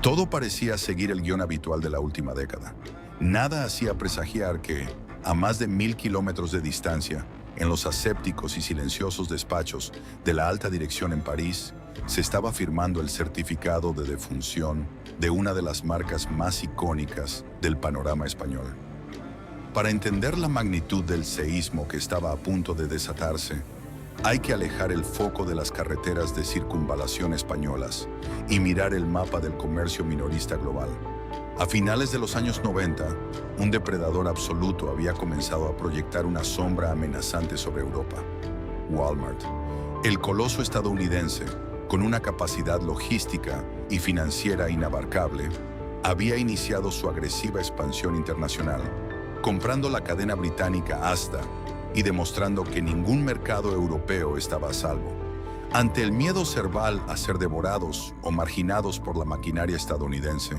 A: Todo parecía seguir el guión habitual de la última década. Nada hacía presagiar que, a más de 1000 kilómetros de distancia, en los asépticos y silenciosos despachos de la alta dirección en París, se estaba firmando el certificado de defunción de una de las marcas más icónicas del panorama español. Para entender la magnitud del seísmo que estaba a punto de desatarse, hay que alejar el foco de las carreteras de circunvalación españolas y mirar el mapa del comercio minorista global. A finales de los años 90, un depredador absoluto había comenzado a proyectar una sombra amenazante sobre Europa: Walmart. El coloso estadounidense, con una capacidad logística y financiera inabarcable, había iniciado su agresiva expansión internacional, comprando la cadena británica Asda y demostrando que ningún mercado europeo estaba a salvo. Ante el miedo cerval a ser devorados o marginados por la maquinaria estadounidense,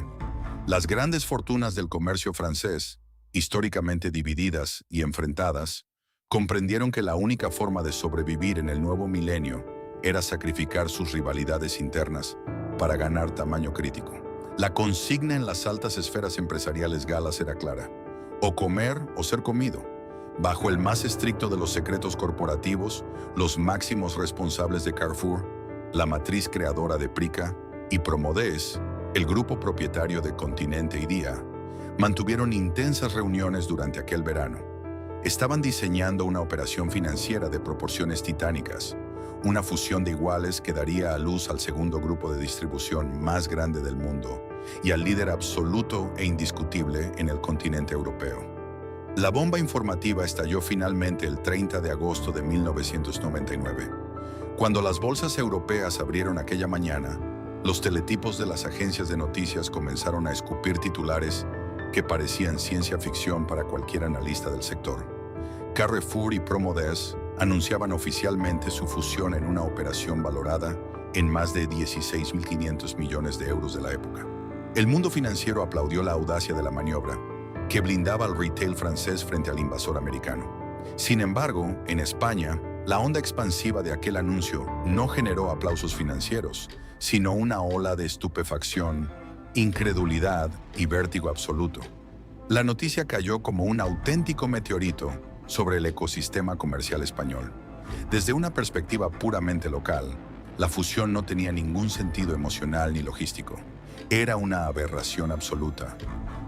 A: las grandes fortunas del comercio francés, históricamente divididas y enfrentadas, comprendieron que la única forma de sobrevivir en el nuevo milenio era sacrificar sus rivalidades internas para ganar tamaño crítico. La consigna en las altas esferas empresariales galas era clara: o comer o ser comido. Bajo el más estricto de los secretos corporativos, los máximos responsables de Carrefour, la matriz creadora de Prica, y Promodés, el grupo propietario de Continente y Día, mantuvieron intensas reuniones durante aquel verano. Estaban diseñando una operación financiera de proporciones titánicas, una fusión de iguales que daría a luz al segundo grupo de distribución más grande del mundo y al líder absoluto e indiscutible en el continente europeo. La bomba informativa estalló finalmente el 30 de agosto de 1999. Cuando las bolsas europeas abrieron aquella mañana, los teletipos de las agencias de noticias comenzaron a escupir titulares que parecían ciencia ficción para cualquier analista del sector. Carrefour y Promodés anunciaban oficialmente su fusión en una operación valorada en más de 16.500 millones de euros de la época. El mundo financiero aplaudió la audacia de la maniobra, que blindaba al retail francés frente al invasor americano. Sin embargo, en España, la onda expansiva de aquel anuncio no generó aplausos financieros, sino una ola de estupefacción, incredulidad y vértigo absoluto. La noticia cayó como un auténtico meteorito sobre el ecosistema comercial español. Desde una perspectiva puramente local, la fusión no tenía ningún sentido emocional ni logístico. Era una aberración absoluta.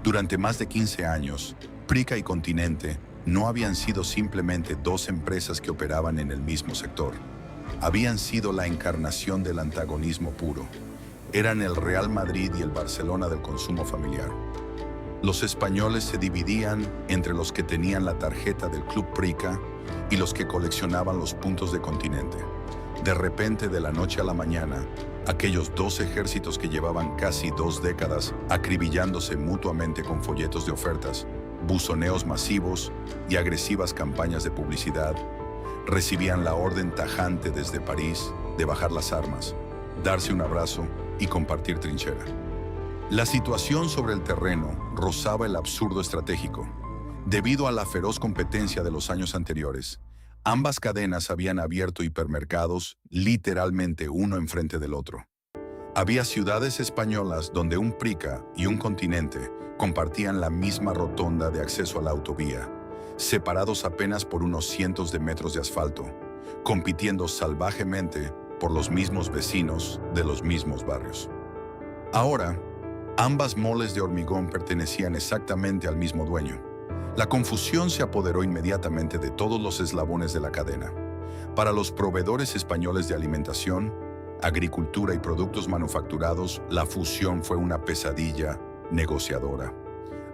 A: Durante más de 15 años, Prica y Continente no habían sido simplemente dos empresas que operaban en el mismo sector. Habían sido la encarnación del antagonismo puro. Eran el Real Madrid y el Barcelona del consumo familiar. Los españoles se dividían entre los que tenían la tarjeta del Club Prica y los que coleccionaban los puntos de Continente. De repente, de la noche a la mañana, aquellos dos ejércitos que llevaban casi 2 décadas acribillándose mutuamente con folletos de ofertas, buzoneos masivos y agresivas campañas de publicidad, recibían la orden tajante desde París de bajar las armas, darse un abrazo y compartir trinchera. La situación sobre el terreno rozaba el absurdo estratégico. Debido a la feroz competencia de los años anteriores, ambas cadenas habían abierto hipermercados literalmente uno enfrente del otro. Había ciudades españolas donde un Prica y un Continente compartían la misma rotonda de acceso a la autovía, separados apenas por unos cientos de metros de asfalto, compitiendo salvajemente por los mismos vecinos de los mismos barrios. Ahora, ambas moles de hormigón pertenecían exactamente al mismo dueño. La confusión se apoderó inmediatamente de todos los eslabones de la cadena. Para los proveedores españoles de alimentación, agricultura y productos manufacturados, la fusión fue una pesadilla negociadora.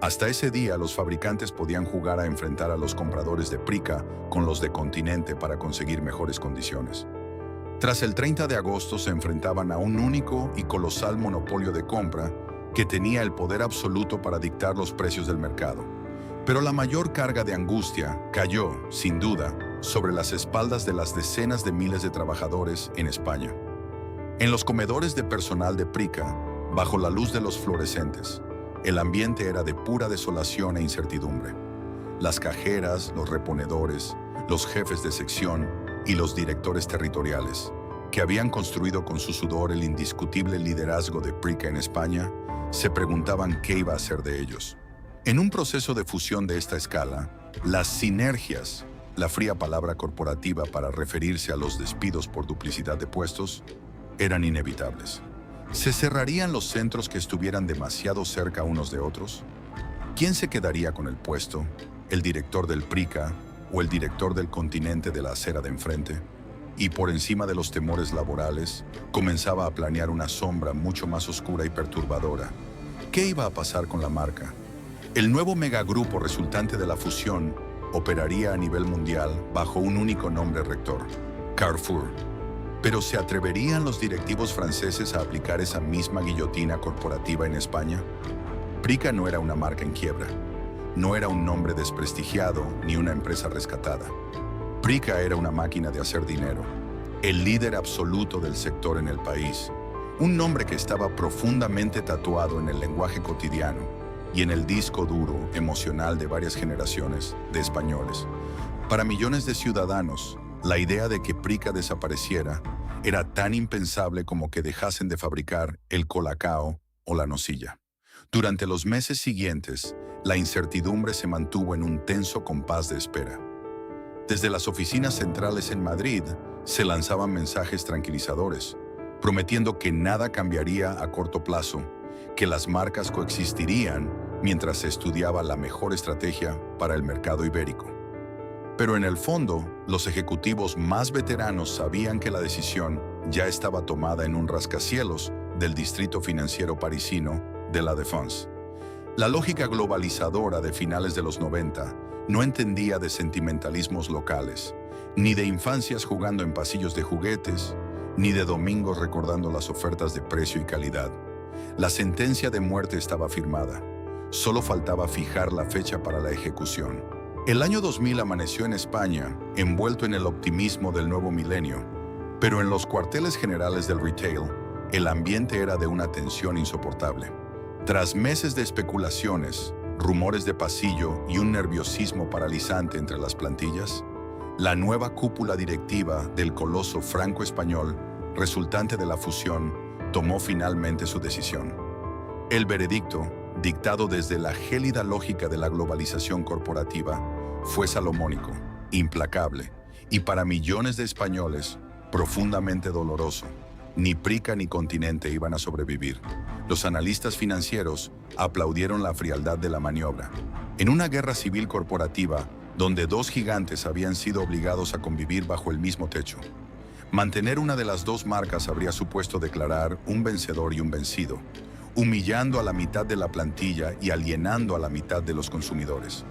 A: Hasta ese día, los fabricantes podían jugar a enfrentar a los compradores de Prica con los de Continente para conseguir mejores condiciones. Tras el 30 de agosto se enfrentaban a un único y colosal monopolio de compra que tenía el poder absoluto para dictar los precios del mercado. Pero la mayor carga de angustia cayó, sin duda, sobre las espaldas de las decenas de miles de trabajadores en España. En los comedores de personal de Prica, bajo la luz de los fluorescentes, el ambiente era de pura desolación e incertidumbre. Las cajeras, los reponedores, los jefes de sección y los directores territoriales, que habían construido con su sudor el indiscutible liderazgo de Prica en España, se preguntaban qué iba a hacer de ellos. En un proceso de fusión de esta escala, las sinergias, la fría palabra corporativa para referirse a los despidos por duplicidad de puestos, eran inevitables. ¿Se cerrarían los centros que estuvieran demasiado cerca unos de otros? ¿Quién se quedaría con el puesto? ¿El director del Prica o el director del Continente de la acera de enfrente? Y por encima de los temores laborales, comenzaba a planear una sombra mucho más oscura y perturbadora. ¿Qué iba a pasar con la marca? El nuevo megagrupo resultante de la fusión operaría a nivel mundial bajo un único nombre rector, Carrefour. ¿Pero se atreverían los directivos franceses a aplicar esa misma guillotina corporativa en España? Prica no era una marca en quiebra, no era un nombre desprestigiado ni una empresa rescatada. Prica era una máquina de hacer dinero, el líder absoluto del sector en el país, un nombre que estaba profundamente tatuado en el lenguaje cotidiano y en el disco duro emocional de varias generaciones de españoles. Para millones de ciudadanos, la idea de que Prica desapareciera era tan impensable como que dejasen de fabricar el colacao o la nocilla. Durante los meses siguientes, la incertidumbre se mantuvo en un tenso compás de espera. Desde las oficinas centrales en Madrid se lanzaban mensajes tranquilizadores, prometiendo que nada cambiaría a corto plazo, que las marcas coexistirían mientras se estudiaba la mejor estrategia para el mercado ibérico. Pero en el fondo, los ejecutivos más veteranos sabían que la decisión ya estaba tomada en un rascacielos del distrito financiero parisino de La Défense. La lógica globalizadora de finales de los 90 no entendía de sentimentalismos locales, ni de infancias jugando en pasillos de juguetes, ni de domingos recordando las ofertas de precio y calidad. La sentencia de muerte estaba firmada. Solo faltaba fijar la fecha para la ejecución. El año 2000 amaneció en España, envuelto en el optimismo del nuevo milenio, pero en los cuarteles generales del retail, el ambiente era de una tensión insoportable. Tras meses de especulaciones, rumores de pasillo y un nerviosismo paralizante entre las plantillas, la nueva cúpula directiva del coloso franco-español, resultante de la fusión, tomó finalmente su decisión. El veredicto, dictado desde la gélida lógica de la globalización corporativa, fue salomónico, implacable y para millones de españoles profundamente doloroso. Ni Prica ni Continente iban a sobrevivir. Los analistas financieros aplaudieron la frialdad de la maniobra. En una guerra civil corporativa, donde dos gigantes habían sido obligados a convivir bajo el mismo techo, mantener una de las dos marcas habría supuesto declarar un vencedor y un vencido, humillando a la mitad de la plantilla y alienando a la mitad de los consumidores.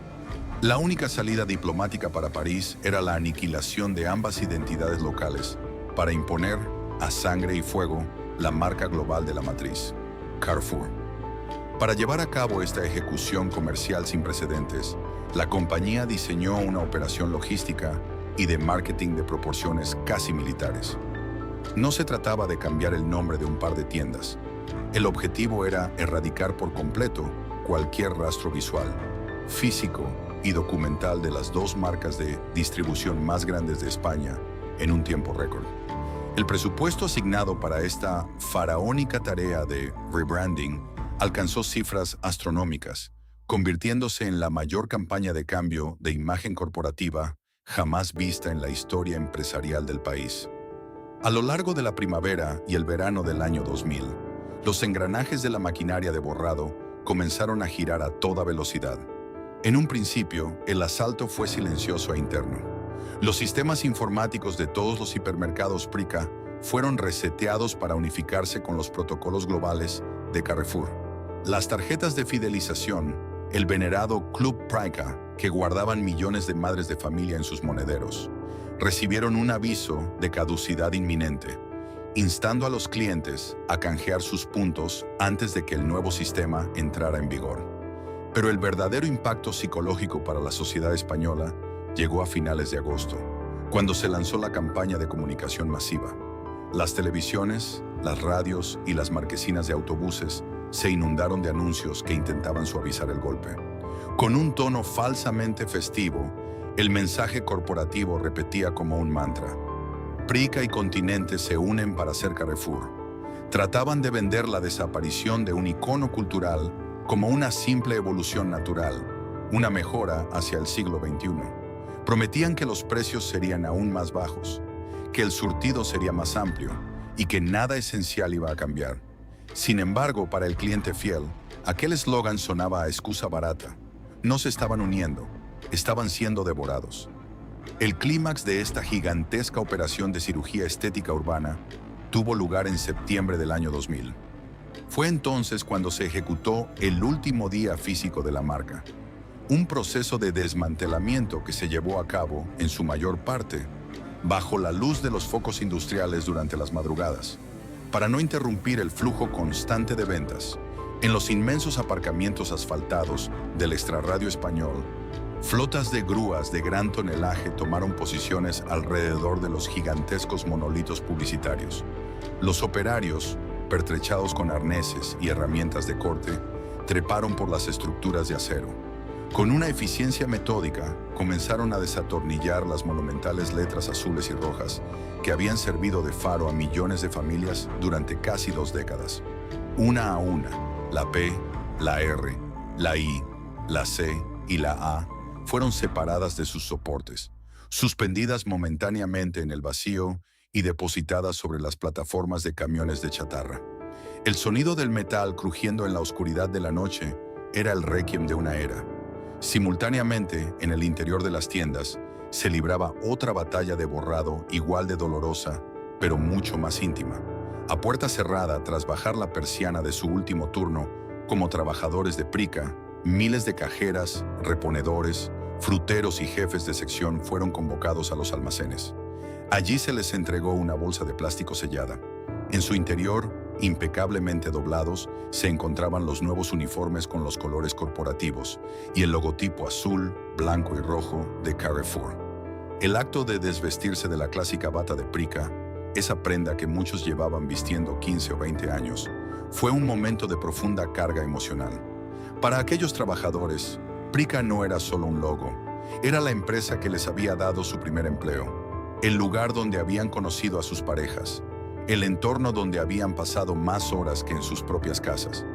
A: La única salida diplomática para París era la aniquilación de ambas identidades locales para imponer a sangre y fuego la marca global de la matriz, Carrefour. Para llevar a cabo esta ejecución comercial sin precedentes, la compañía diseñó una operación logística y de marketing de proporciones casi militares. No se trataba de cambiar el nombre de un par de tiendas. El objetivo era erradicar por completo cualquier rastro visual, físico y documental de las dos marcas de distribución más grandes de España en un tiempo récord. El presupuesto asignado para esta faraónica tarea de rebranding alcanzó cifras astronómicas, convirtiéndose en la mayor campaña de cambio de imagen corporativa jamás vista en la historia empresarial del país. A lo largo de la primavera y el verano del año 2000, los engranajes de la maquinaria de borrado comenzaron a girar a toda velocidad. En un principio, el asalto fue silencioso e interno. Los sistemas informáticos de todos los hipermercados Prica fueron reseteados para unificarse con los protocolos globales de Carrefour. Las tarjetas de fidelización, el venerado Club Prica, que guardaban millones de madres de familia en sus monederos, recibieron un aviso de caducidad inminente, instando a los clientes a canjear sus puntos antes de que el nuevo sistema entrara en vigor. Pero el verdadero impacto psicológico para la sociedad española llegó a finales de agosto, cuando se lanzó la campaña de comunicación masiva. Las televisiones, las radios y las marquesinas de autobuses se inundaron de anuncios que intentaban suavizar el golpe. Con un tono falsamente festivo, el mensaje corporativo repetía como un mantra: Prica y Continente se unen para hacer Carrefour. Trataban de vender la desaparición de un icono cultural como una simple evolución natural, una mejora hacia el siglo XXI. Prometían que los precios serían aún más bajos, que el surtido sería más amplio y que nada esencial iba a cambiar. Sin embargo, para el cliente fiel, aquel eslogan sonaba a excusa barata. No se estaban uniendo, estaban siendo devorados. El clímax de esta gigantesca operación de cirugía estética urbana tuvo lugar en septiembre del año 2000. Fue entonces cuando se ejecutó el último día físico de la marca, un proceso de desmantelamiento que se llevó a cabo, en su mayor parte, bajo la luz de los focos industriales durante las madrugadas, para no interrumpir el flujo constante de ventas. En los inmensos aparcamientos asfaltados del extrarradio español, flotas de grúas de gran tonelaje tomaron posiciones alrededor de los gigantescos monolitos publicitarios. Los operarios, pertrechados con arneses y herramientas de corte, treparon por las estructuras de acero. Con una eficiencia metódica, comenzaron a desatornillar las monumentales letras azules y rojas que habían servido de faro a millones de familias durante casi 2 décadas. Una a una, la P, la R, la I, la C y la A fueron separadas de sus soportes, suspendidas momentáneamente en el vacío y depositadas sobre las plataformas de camiones de chatarra. El sonido del metal crujiendo en la oscuridad de la noche era el requiem de una era. Simultáneamente, en el interior de las tiendas, se libraba otra batalla de borrado igual de dolorosa, pero mucho más íntima. A puerta cerrada, tras bajar la persiana de su último turno, como trabajadores de Prica, miles de cajeras, reponedores, fruteros y jefes de sección fueron convocados a los almacenes. Allí se les entregó una bolsa de plástico sellada. En su interior, impecablemente doblados, se encontraban los nuevos uniformes con los colores corporativos y el logotipo azul, blanco y rojo de Carrefour. El acto de desvestirse de la clásica bata de Prica, esa prenda que muchos llevaban vistiendo 15 o 20 años, fue un momento de profunda carga emocional. Para aquellos trabajadores, Prica no era solo un logo, era la empresa que les había dado su primer empleo, el lugar donde habían conocido a sus parejas, el entorno donde habían pasado más horas que en sus propias casas.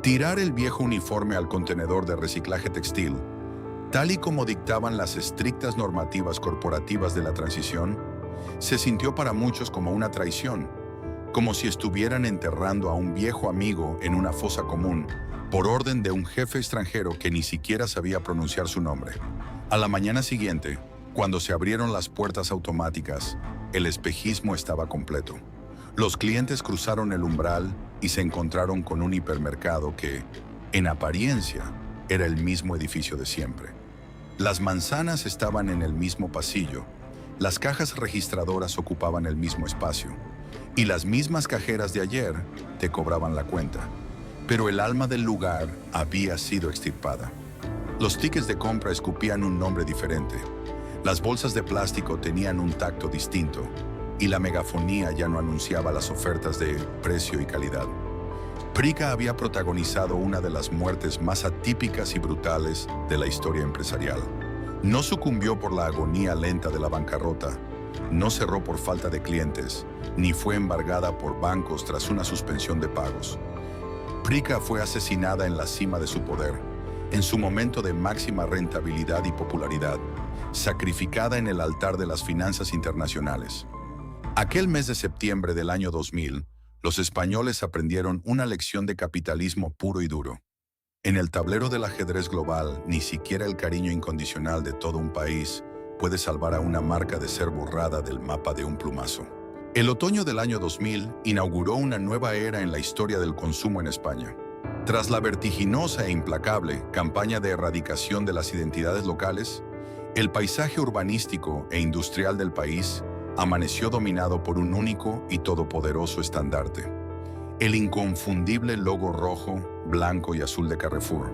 A: Tirar el viejo uniforme al contenedor de reciclaje textil, tal y como dictaban las estrictas normativas corporativas de la transición, se sintió para muchos como una traición, como si estuvieran enterrando a un viejo amigo en una fosa común, por orden de un jefe extranjero que ni siquiera sabía pronunciar su nombre. A la mañana siguiente, cuando se abrieron las puertas automáticas, el espejismo estaba completo. Los clientes cruzaron el umbral y se encontraron con un hipermercado que, en apariencia, era el mismo edificio de siempre. Las manzanas estaban en el mismo pasillo, las cajas registradoras ocupaban el mismo espacio, y las mismas cajeras de ayer te cobraban la cuenta. Pero el alma del lugar había sido extirpada. Los tickets de compra escupían un nombre diferente, las bolsas de plástico tenían un tacto distinto, y la megafonía ya no anunciaba las ofertas de precio y calidad. Prica había protagonizado una de las muertes más atípicas y brutales de la historia empresarial. No sucumbió por la agonía lenta de la bancarrota, no cerró por falta de clientes, ni fue embargada por bancos tras una suspensión de pagos. Prica fue asesinada en la cima de su poder, en su momento de máxima rentabilidad y popularidad, sacrificada en el altar de las finanzas internacionales. Aquel mes de septiembre del año 2000, los españoles aprendieron una lección de capitalismo puro y duro. En el tablero del ajedrez global, ni siquiera el cariño incondicional de todo un país puede salvar a una marca de ser borrada del mapa de un plumazo. El otoño del año 2000 inauguró una nueva era en la historia del consumo en España. Tras la vertiginosa e implacable campaña de erradicación de las identidades locales, el paisaje urbanístico e industrial del país amaneció dominado por un único y todopoderoso estandarte: el inconfundible logo rojo, blanco y azul de Carrefour.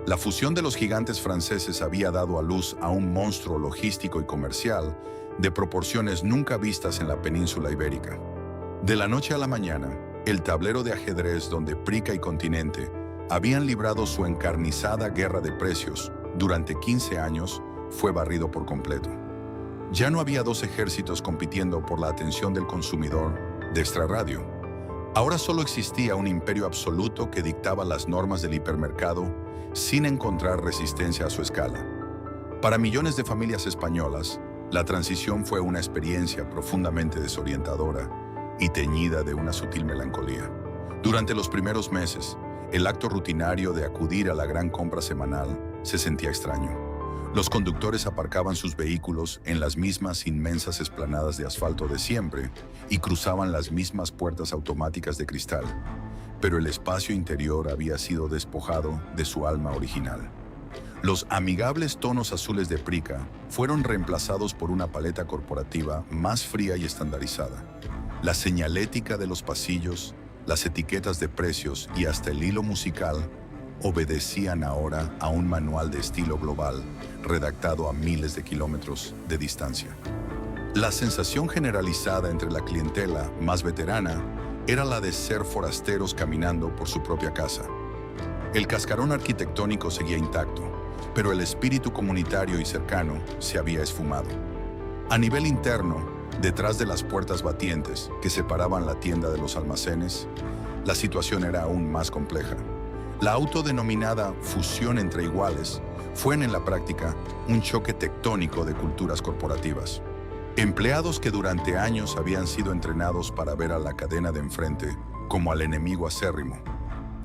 A: La fusión de los gigantes franceses había dado a luz a un monstruo logístico y comercial de proporciones nunca vistas en la península ibérica. De la noche a la mañana, el tablero de ajedrez donde Prica y Continente habían librado su encarnizada guerra de precios durante 15 años fue barrido por completo. Ya no había dos ejércitos compitiendo por la atención del consumidor de extrarradio. Ahora solo existía un imperio absoluto que dictaba las normas del hipermercado sin encontrar resistencia a su escala. Para millones de familias españolas, la transición fue una experiencia profundamente desorientadora y teñida de una sutil melancolía. Durante los primeros meses, el acto rutinario de acudir a la gran compra semanal se sentía extraño. Los conductores aparcaban sus vehículos en las mismas inmensas esplanadas de asfalto de siempre y cruzaban las mismas puertas automáticas de cristal, pero el espacio interior había sido despojado de su alma original. Los amigables tonos azules de Prica fueron reemplazados por una paleta corporativa más fría y estandarizada. La señalética de los pasillos, las etiquetas de precios y hasta el hilo musical obedecían ahora a un manual de estilo global redactado a miles de kilómetros de distancia. La sensación generalizada entre la clientela más veterana era la de ser forasteros caminando por su propia casa. El cascarón arquitectónico seguía intacto, pero el espíritu comunitario y cercano se había esfumado. A nivel interno, detrás de las puertas batientes que separaban la tienda de los almacenes, la situación era aún más compleja. La autodenominada fusión entre iguales fue en la práctica un choque tectónico de culturas corporativas. Empleados que durante años habían sido entrenados para ver a la cadena de enfrente como al enemigo acérrimo,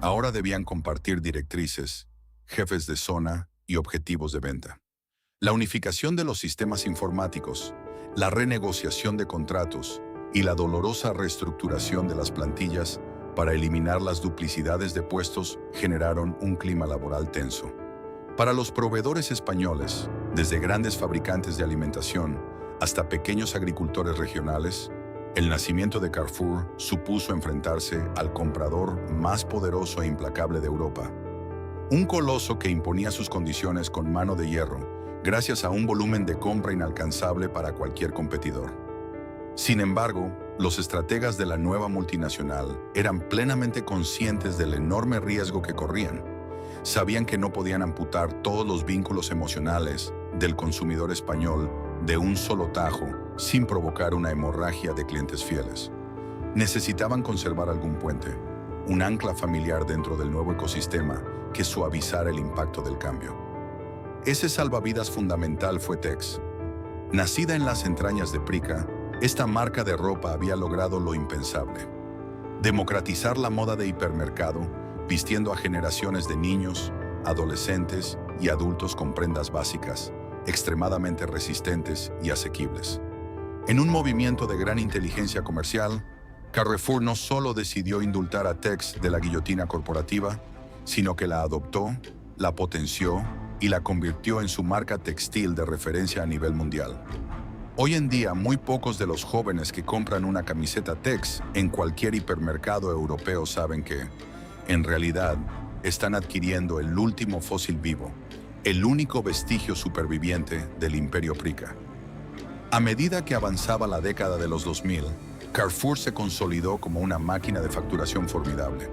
A: ahora debían compartir directrices, jefes de zona y objetivos de venta. La unificación de los sistemas informáticos, la renegociación de contratos y la dolorosa reestructuración de las plantillas para eliminar las duplicidades de puestos generaron un clima laboral tenso. Para los proveedores españoles, desde grandes fabricantes de alimentación hasta pequeños agricultores regionales, El nacimiento de Carrefour supuso enfrentarse al comprador más poderoso e implacable de Europa. Un coloso que imponía sus condiciones con mano de hierro, gracias a un volumen de compra inalcanzable para cualquier competidor. Sin embargo, los estrategas de la nueva multinacional eran plenamente conscientes del enorme riesgo que corrían. Sabían que no podían amputar todos los vínculos emocionales del consumidor español de un solo tajo sin provocar una hemorragia de clientes fieles. Necesitaban conservar algún puente, un ancla familiar dentro del nuevo ecosistema que suavizara el impacto del cambio. Ese salvavidas fundamental fue Tex. Nacida en las entrañas de Prica, esta marca de ropa había logrado lo impensable: democratizar la moda de hipermercado, vistiendo a generaciones de niños, adolescentes y adultos con prendas básicas, extremadamente resistentes y asequibles. En un movimiento de gran inteligencia comercial, Carrefour no solo decidió indultar a Tex de la guillotina corporativa, sino que la adoptó, la potenció y la convirtió en su marca textil de referencia a nivel mundial. Hoy en día, muy pocos de los jóvenes que compran una camiseta Tex en cualquier hipermercado europeo saben que, en realidad, están adquiriendo el último fósil vivo, el único vestigio superviviente del Imperio Prica. A medida que avanzaba la década de los 2000, Carrefour se consolidó como una máquina de facturación formidable.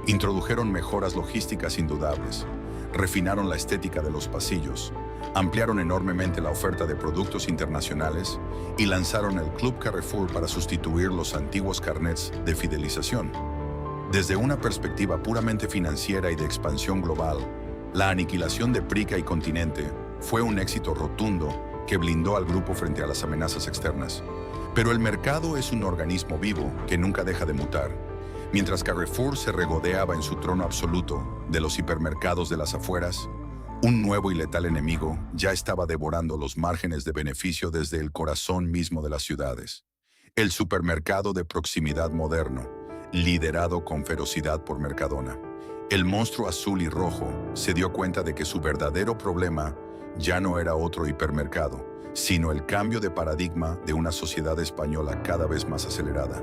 A: Introdujeron mejoras logísticas indudables, refinaron la estética de los pasillos, ampliaron enormemente la oferta de productos internacionales y lanzaron el Club Carrefour para sustituir los antiguos carnets de fidelización. Desde una perspectiva puramente financiera y de expansión global, la aniquilación de Prica y Continente fue un éxito rotundo que blindó al grupo frente a las amenazas externas. Pero el mercado es un organismo vivo que nunca deja de mutar. Mientras Carrefour se regodeaba en su trono absoluto de los hipermercados de las afueras, un nuevo y letal enemigo ya estaba devorando los márgenes de beneficio desde el corazón mismo de las ciudades. El supermercado de proximidad moderno, liderado con ferocidad por Mercadona. El monstruo azul y rojo se dio cuenta de que su verdadero problema ya no era otro hipermercado, sino el cambio de paradigma de una sociedad española cada vez más acelerada,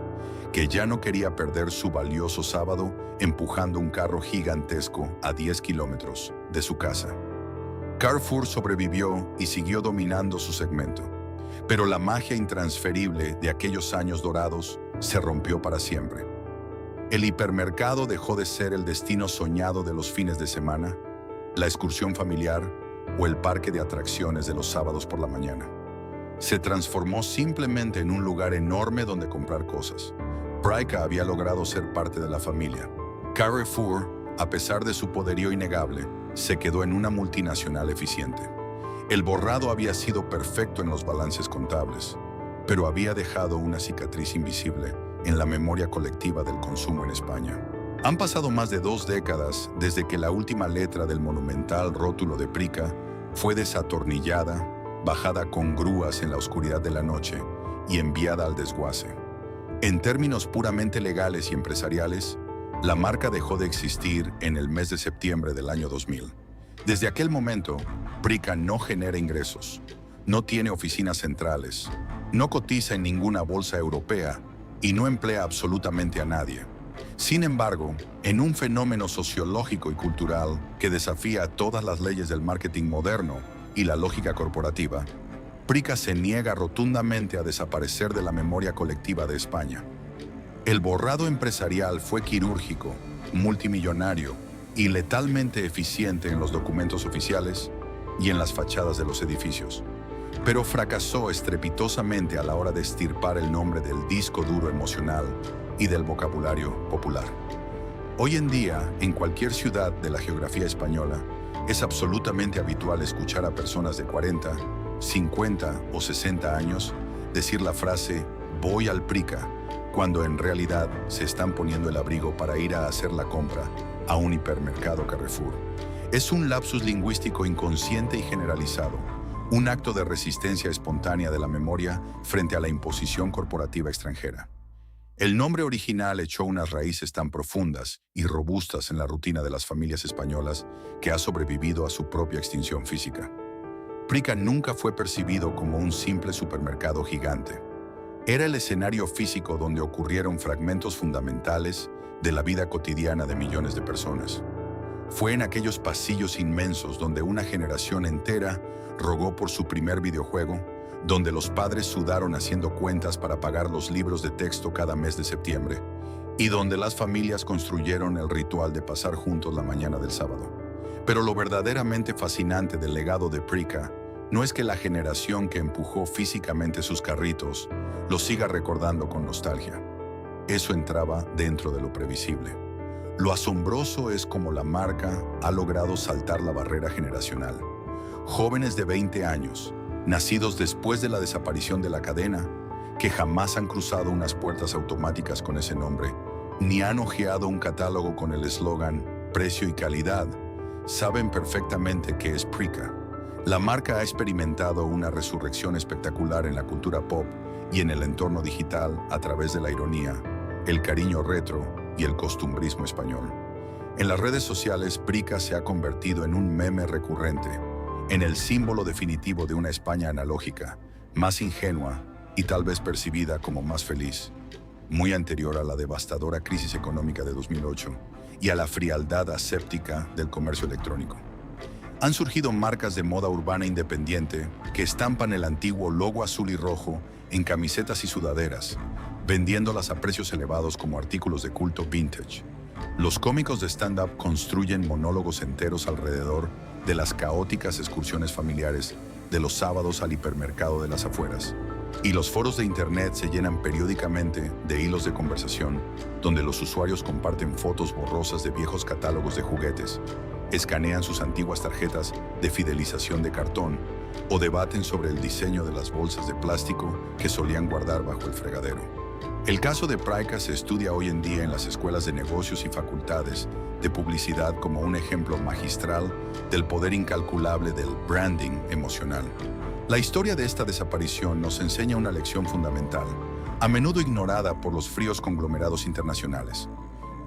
A: que ya no quería perder su valioso sábado empujando un carro gigantesco a 10 kilómetros de su casa. Carrefour sobrevivió y siguió dominando su segmento, pero la magia intransferible de aquellos años dorados se rompió para siempre. El hipermercado dejó de ser el destino soñado de los fines de semana, la excursión familiar o el parque de atracciones de los sábados por la mañana. Se transformó simplemente en un lugar enorme donde comprar cosas. Prica había logrado ser parte de la familia. Carrefour, a pesar de su poderío innegable, se quedó en una multinacional eficiente. El borrado había sido perfecto en los balances contables, pero había dejado una cicatriz invisible en la memoria colectiva del consumo en España. Han pasado más de 2 décadas desde que la última letra del monumental rótulo de Prica fue desatornillada, bajada con grúas en la oscuridad de la noche y enviada al desguace. En términos puramente legales y empresariales, la marca dejó de existir en el mes de septiembre del año 2000. Desde aquel momento, Prica no genera ingresos, no tiene oficinas centrales, no cotiza en ninguna bolsa europea y no emplea absolutamente a nadie. Sin embargo, en un fenómeno sociológico y cultural que desafía todas las leyes del marketing moderno y la lógica corporativa, Prica se niega rotundamente a desaparecer de la memoria colectiva de España. El borrado empresarial fue quirúrgico, multimillonario y letalmente eficiente en los documentos oficiales y en las fachadas de los edificios, pero fracasó estrepitosamente a la hora de extirpar el nombre del disco duro emocional y del vocabulario popular. Hoy en día, en cualquier ciudad de la geografía española, es absolutamente habitual escuchar a personas de 40, 50 o 60 años decir la frase «voy al Prica», cuando en realidad se están poniendo el abrigo para ir a hacer la compra a un hipermercado Carrefour. Es un lapsus lingüístico inconsciente y generalizado, un acto de resistencia espontánea de la memoria frente a la imposición corporativa extranjera. El nombre original echó unas raíces tan profundas y robustas en la rutina de las familias españolas que ha sobrevivido a su propia extinción física. Prica nunca fue percibido como un simple supermercado gigante. Era el escenario físico donde ocurrieron fragmentos fundamentales de la vida cotidiana de millones de personas. Fue en aquellos pasillos inmensos donde una generación entera rogó por su primer videojuego, donde los padres sudaron haciendo cuentas para pagar los libros de texto cada mes de septiembre, y donde las familias construyeron el ritual de pasar juntos la mañana del sábado. Pero lo verdaderamente fascinante del legado de Prica no es que la generación que empujó físicamente sus carritos lo siga recordando con nostalgia. Eso entraba dentro de lo previsible. Lo asombroso es cómo la marca ha logrado saltar la barrera generacional. Jóvenes de 20 años, nacidos después de la desaparición de la cadena, que jamás han cruzado unas puertas automáticas con ese nombre, ni han hojeado un catálogo con el eslogan "precio y calidad", saben perfectamente qué es Prica. La marca ha experimentado una resurrección espectacular en la cultura pop y en el entorno digital a través de la ironía, el cariño retro y el costumbrismo español. En las redes sociales, Prica se ha convertido en un meme recurrente, en el símbolo definitivo de una España analógica, más ingenua y tal vez percibida como más feliz, muy anterior a la devastadora crisis económica de 2008 y a la frialdad aséptica del comercio electrónico. Han surgido marcas de moda urbana independiente que estampan el antiguo logo azul y rojo en camisetas y sudaderas, vendiéndolas a precios elevados como artículos de culto vintage. Los cómicos de stand-up construyen monólogos enteros alrededor de las caóticas excursiones familiares de los sábados al hipermercado de las afueras. Y los foros de internet se llenan periódicamente de hilos de conversación, donde los usuarios comparten fotos borrosas de viejos catálogos de juguetes, escanean sus antiguas tarjetas de fidelización de cartón o debaten sobre el diseño de las bolsas de plástico que solían guardar bajo el fregadero. El caso de Prica se estudia hoy en día en las escuelas de negocios y facultades de publicidad como un ejemplo magistral del poder incalculable del branding emocional. La historia de esta desaparición nos enseña una lección fundamental, a menudo ignorada por los fríos conglomerados internacionales.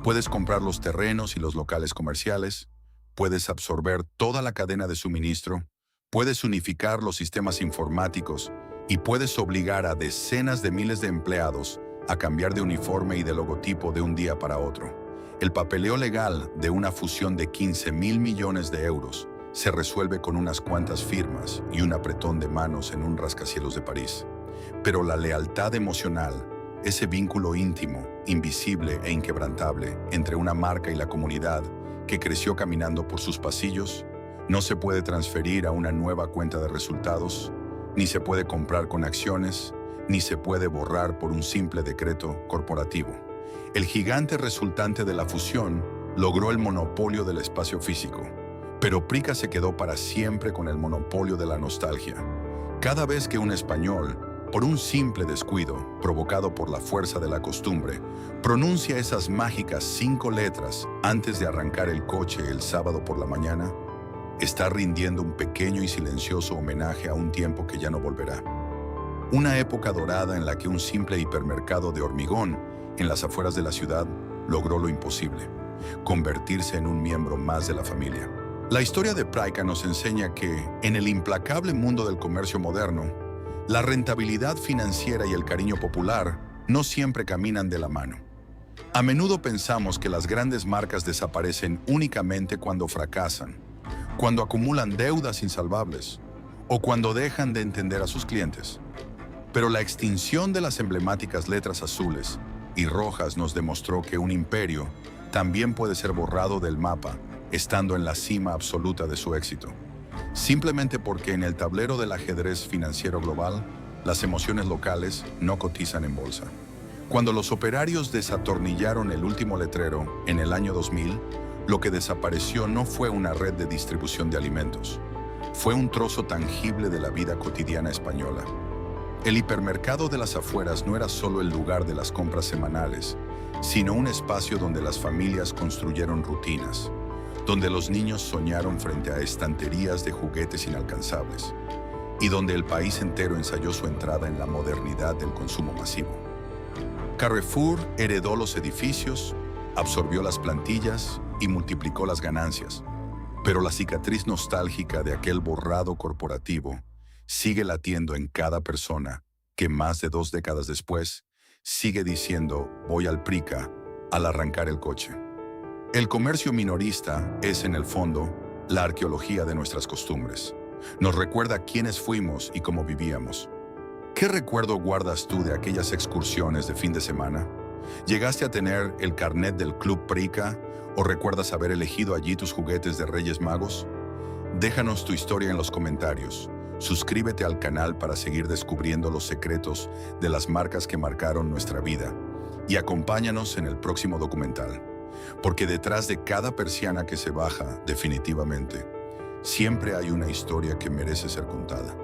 A: Puedes comprar los terrenos y los locales comerciales, puedes absorber toda la cadena de suministro, puedes unificar los sistemas informáticos y puedes obligar a decenas de miles de empleados a cambiar de uniforme y de logotipo de un día para otro. El papeleo legal de una fusión de 15.000 millones de euros se resuelve con unas cuantas firmas y un apretón de manos en un rascacielos de París. Pero la lealtad emocional, ese vínculo íntimo, invisible e inquebrantable entre una marca y la comunidad que creció caminando por sus pasillos, no se puede transferir a una nueva cuenta de resultados, ni se puede comprar con acciones, ni se puede borrar por un simple decreto corporativo. El gigante resultante de la fusión logró el monopolio del espacio físico, pero Prica se quedó para siempre con el monopolio de la nostalgia. Cada vez que un español, por un simple descuido provocado por la fuerza de la costumbre, pronuncia esas mágicas 5 letras antes de arrancar el coche el sábado por la mañana, está rindiendo un pequeño y silencioso homenaje a un tiempo que ya no volverá. Una época dorada en la que un simple hipermercado de hormigón en las afueras de la ciudad logró lo imposible, convertirse en un miembro más de la familia. La historia de Prica nos enseña que, en el implacable mundo del comercio moderno, la rentabilidad financiera y el cariño popular no siempre caminan de la mano. A menudo pensamos que las grandes marcas desaparecen únicamente cuando fracasan, cuando acumulan deudas insalvables o cuando dejan de entender a sus clientes. Pero la extinción de las emblemáticas letras azules y rojas nos demostró que un imperio también puede ser borrado del mapa estando en la cima absoluta de su éxito. Simplemente porque en el tablero del ajedrez financiero global, las emociones locales no cotizan en bolsa. Cuando los operarios desatornillaron el último letrero en el año 2000, lo que desapareció no fue una red de distribución de alimentos, fue un trozo tangible de la vida cotidiana española. El hipermercado de las afueras no era solo el lugar de las compras semanales, sino un espacio donde las familias construyeron rutinas, donde los niños soñaron frente a estanterías de juguetes inalcanzables y donde el país entero ensayó su entrada en la modernidad del consumo masivo. Carrefour heredó los edificios, absorbió las plantillas y multiplicó las ganancias, pero la cicatriz nostálgica de aquel borrado corporativo sigue latiendo en cada persona que más de 2 décadas después sigue diciendo voy al Prica al arrancar el coche. El comercio minorista es, en el fondo, la arqueología de nuestras costumbres. Nos recuerda quiénes fuimos y cómo vivíamos. ¿Qué recuerdo guardas tú de aquellas excursiones de fin de semana? ¿Llegaste a tener el carnet del Club Prica o recuerdas haber elegido allí tus juguetes de Reyes Magos? Déjanos tu historia en los comentarios. Suscríbete al canal para seguir descubriendo los secretos de las marcas que marcaron nuestra vida. Y acompáñanos en el próximo documental. Porque detrás de cada persiana que se baja, definitivamente, siempre hay una historia que merece ser contada.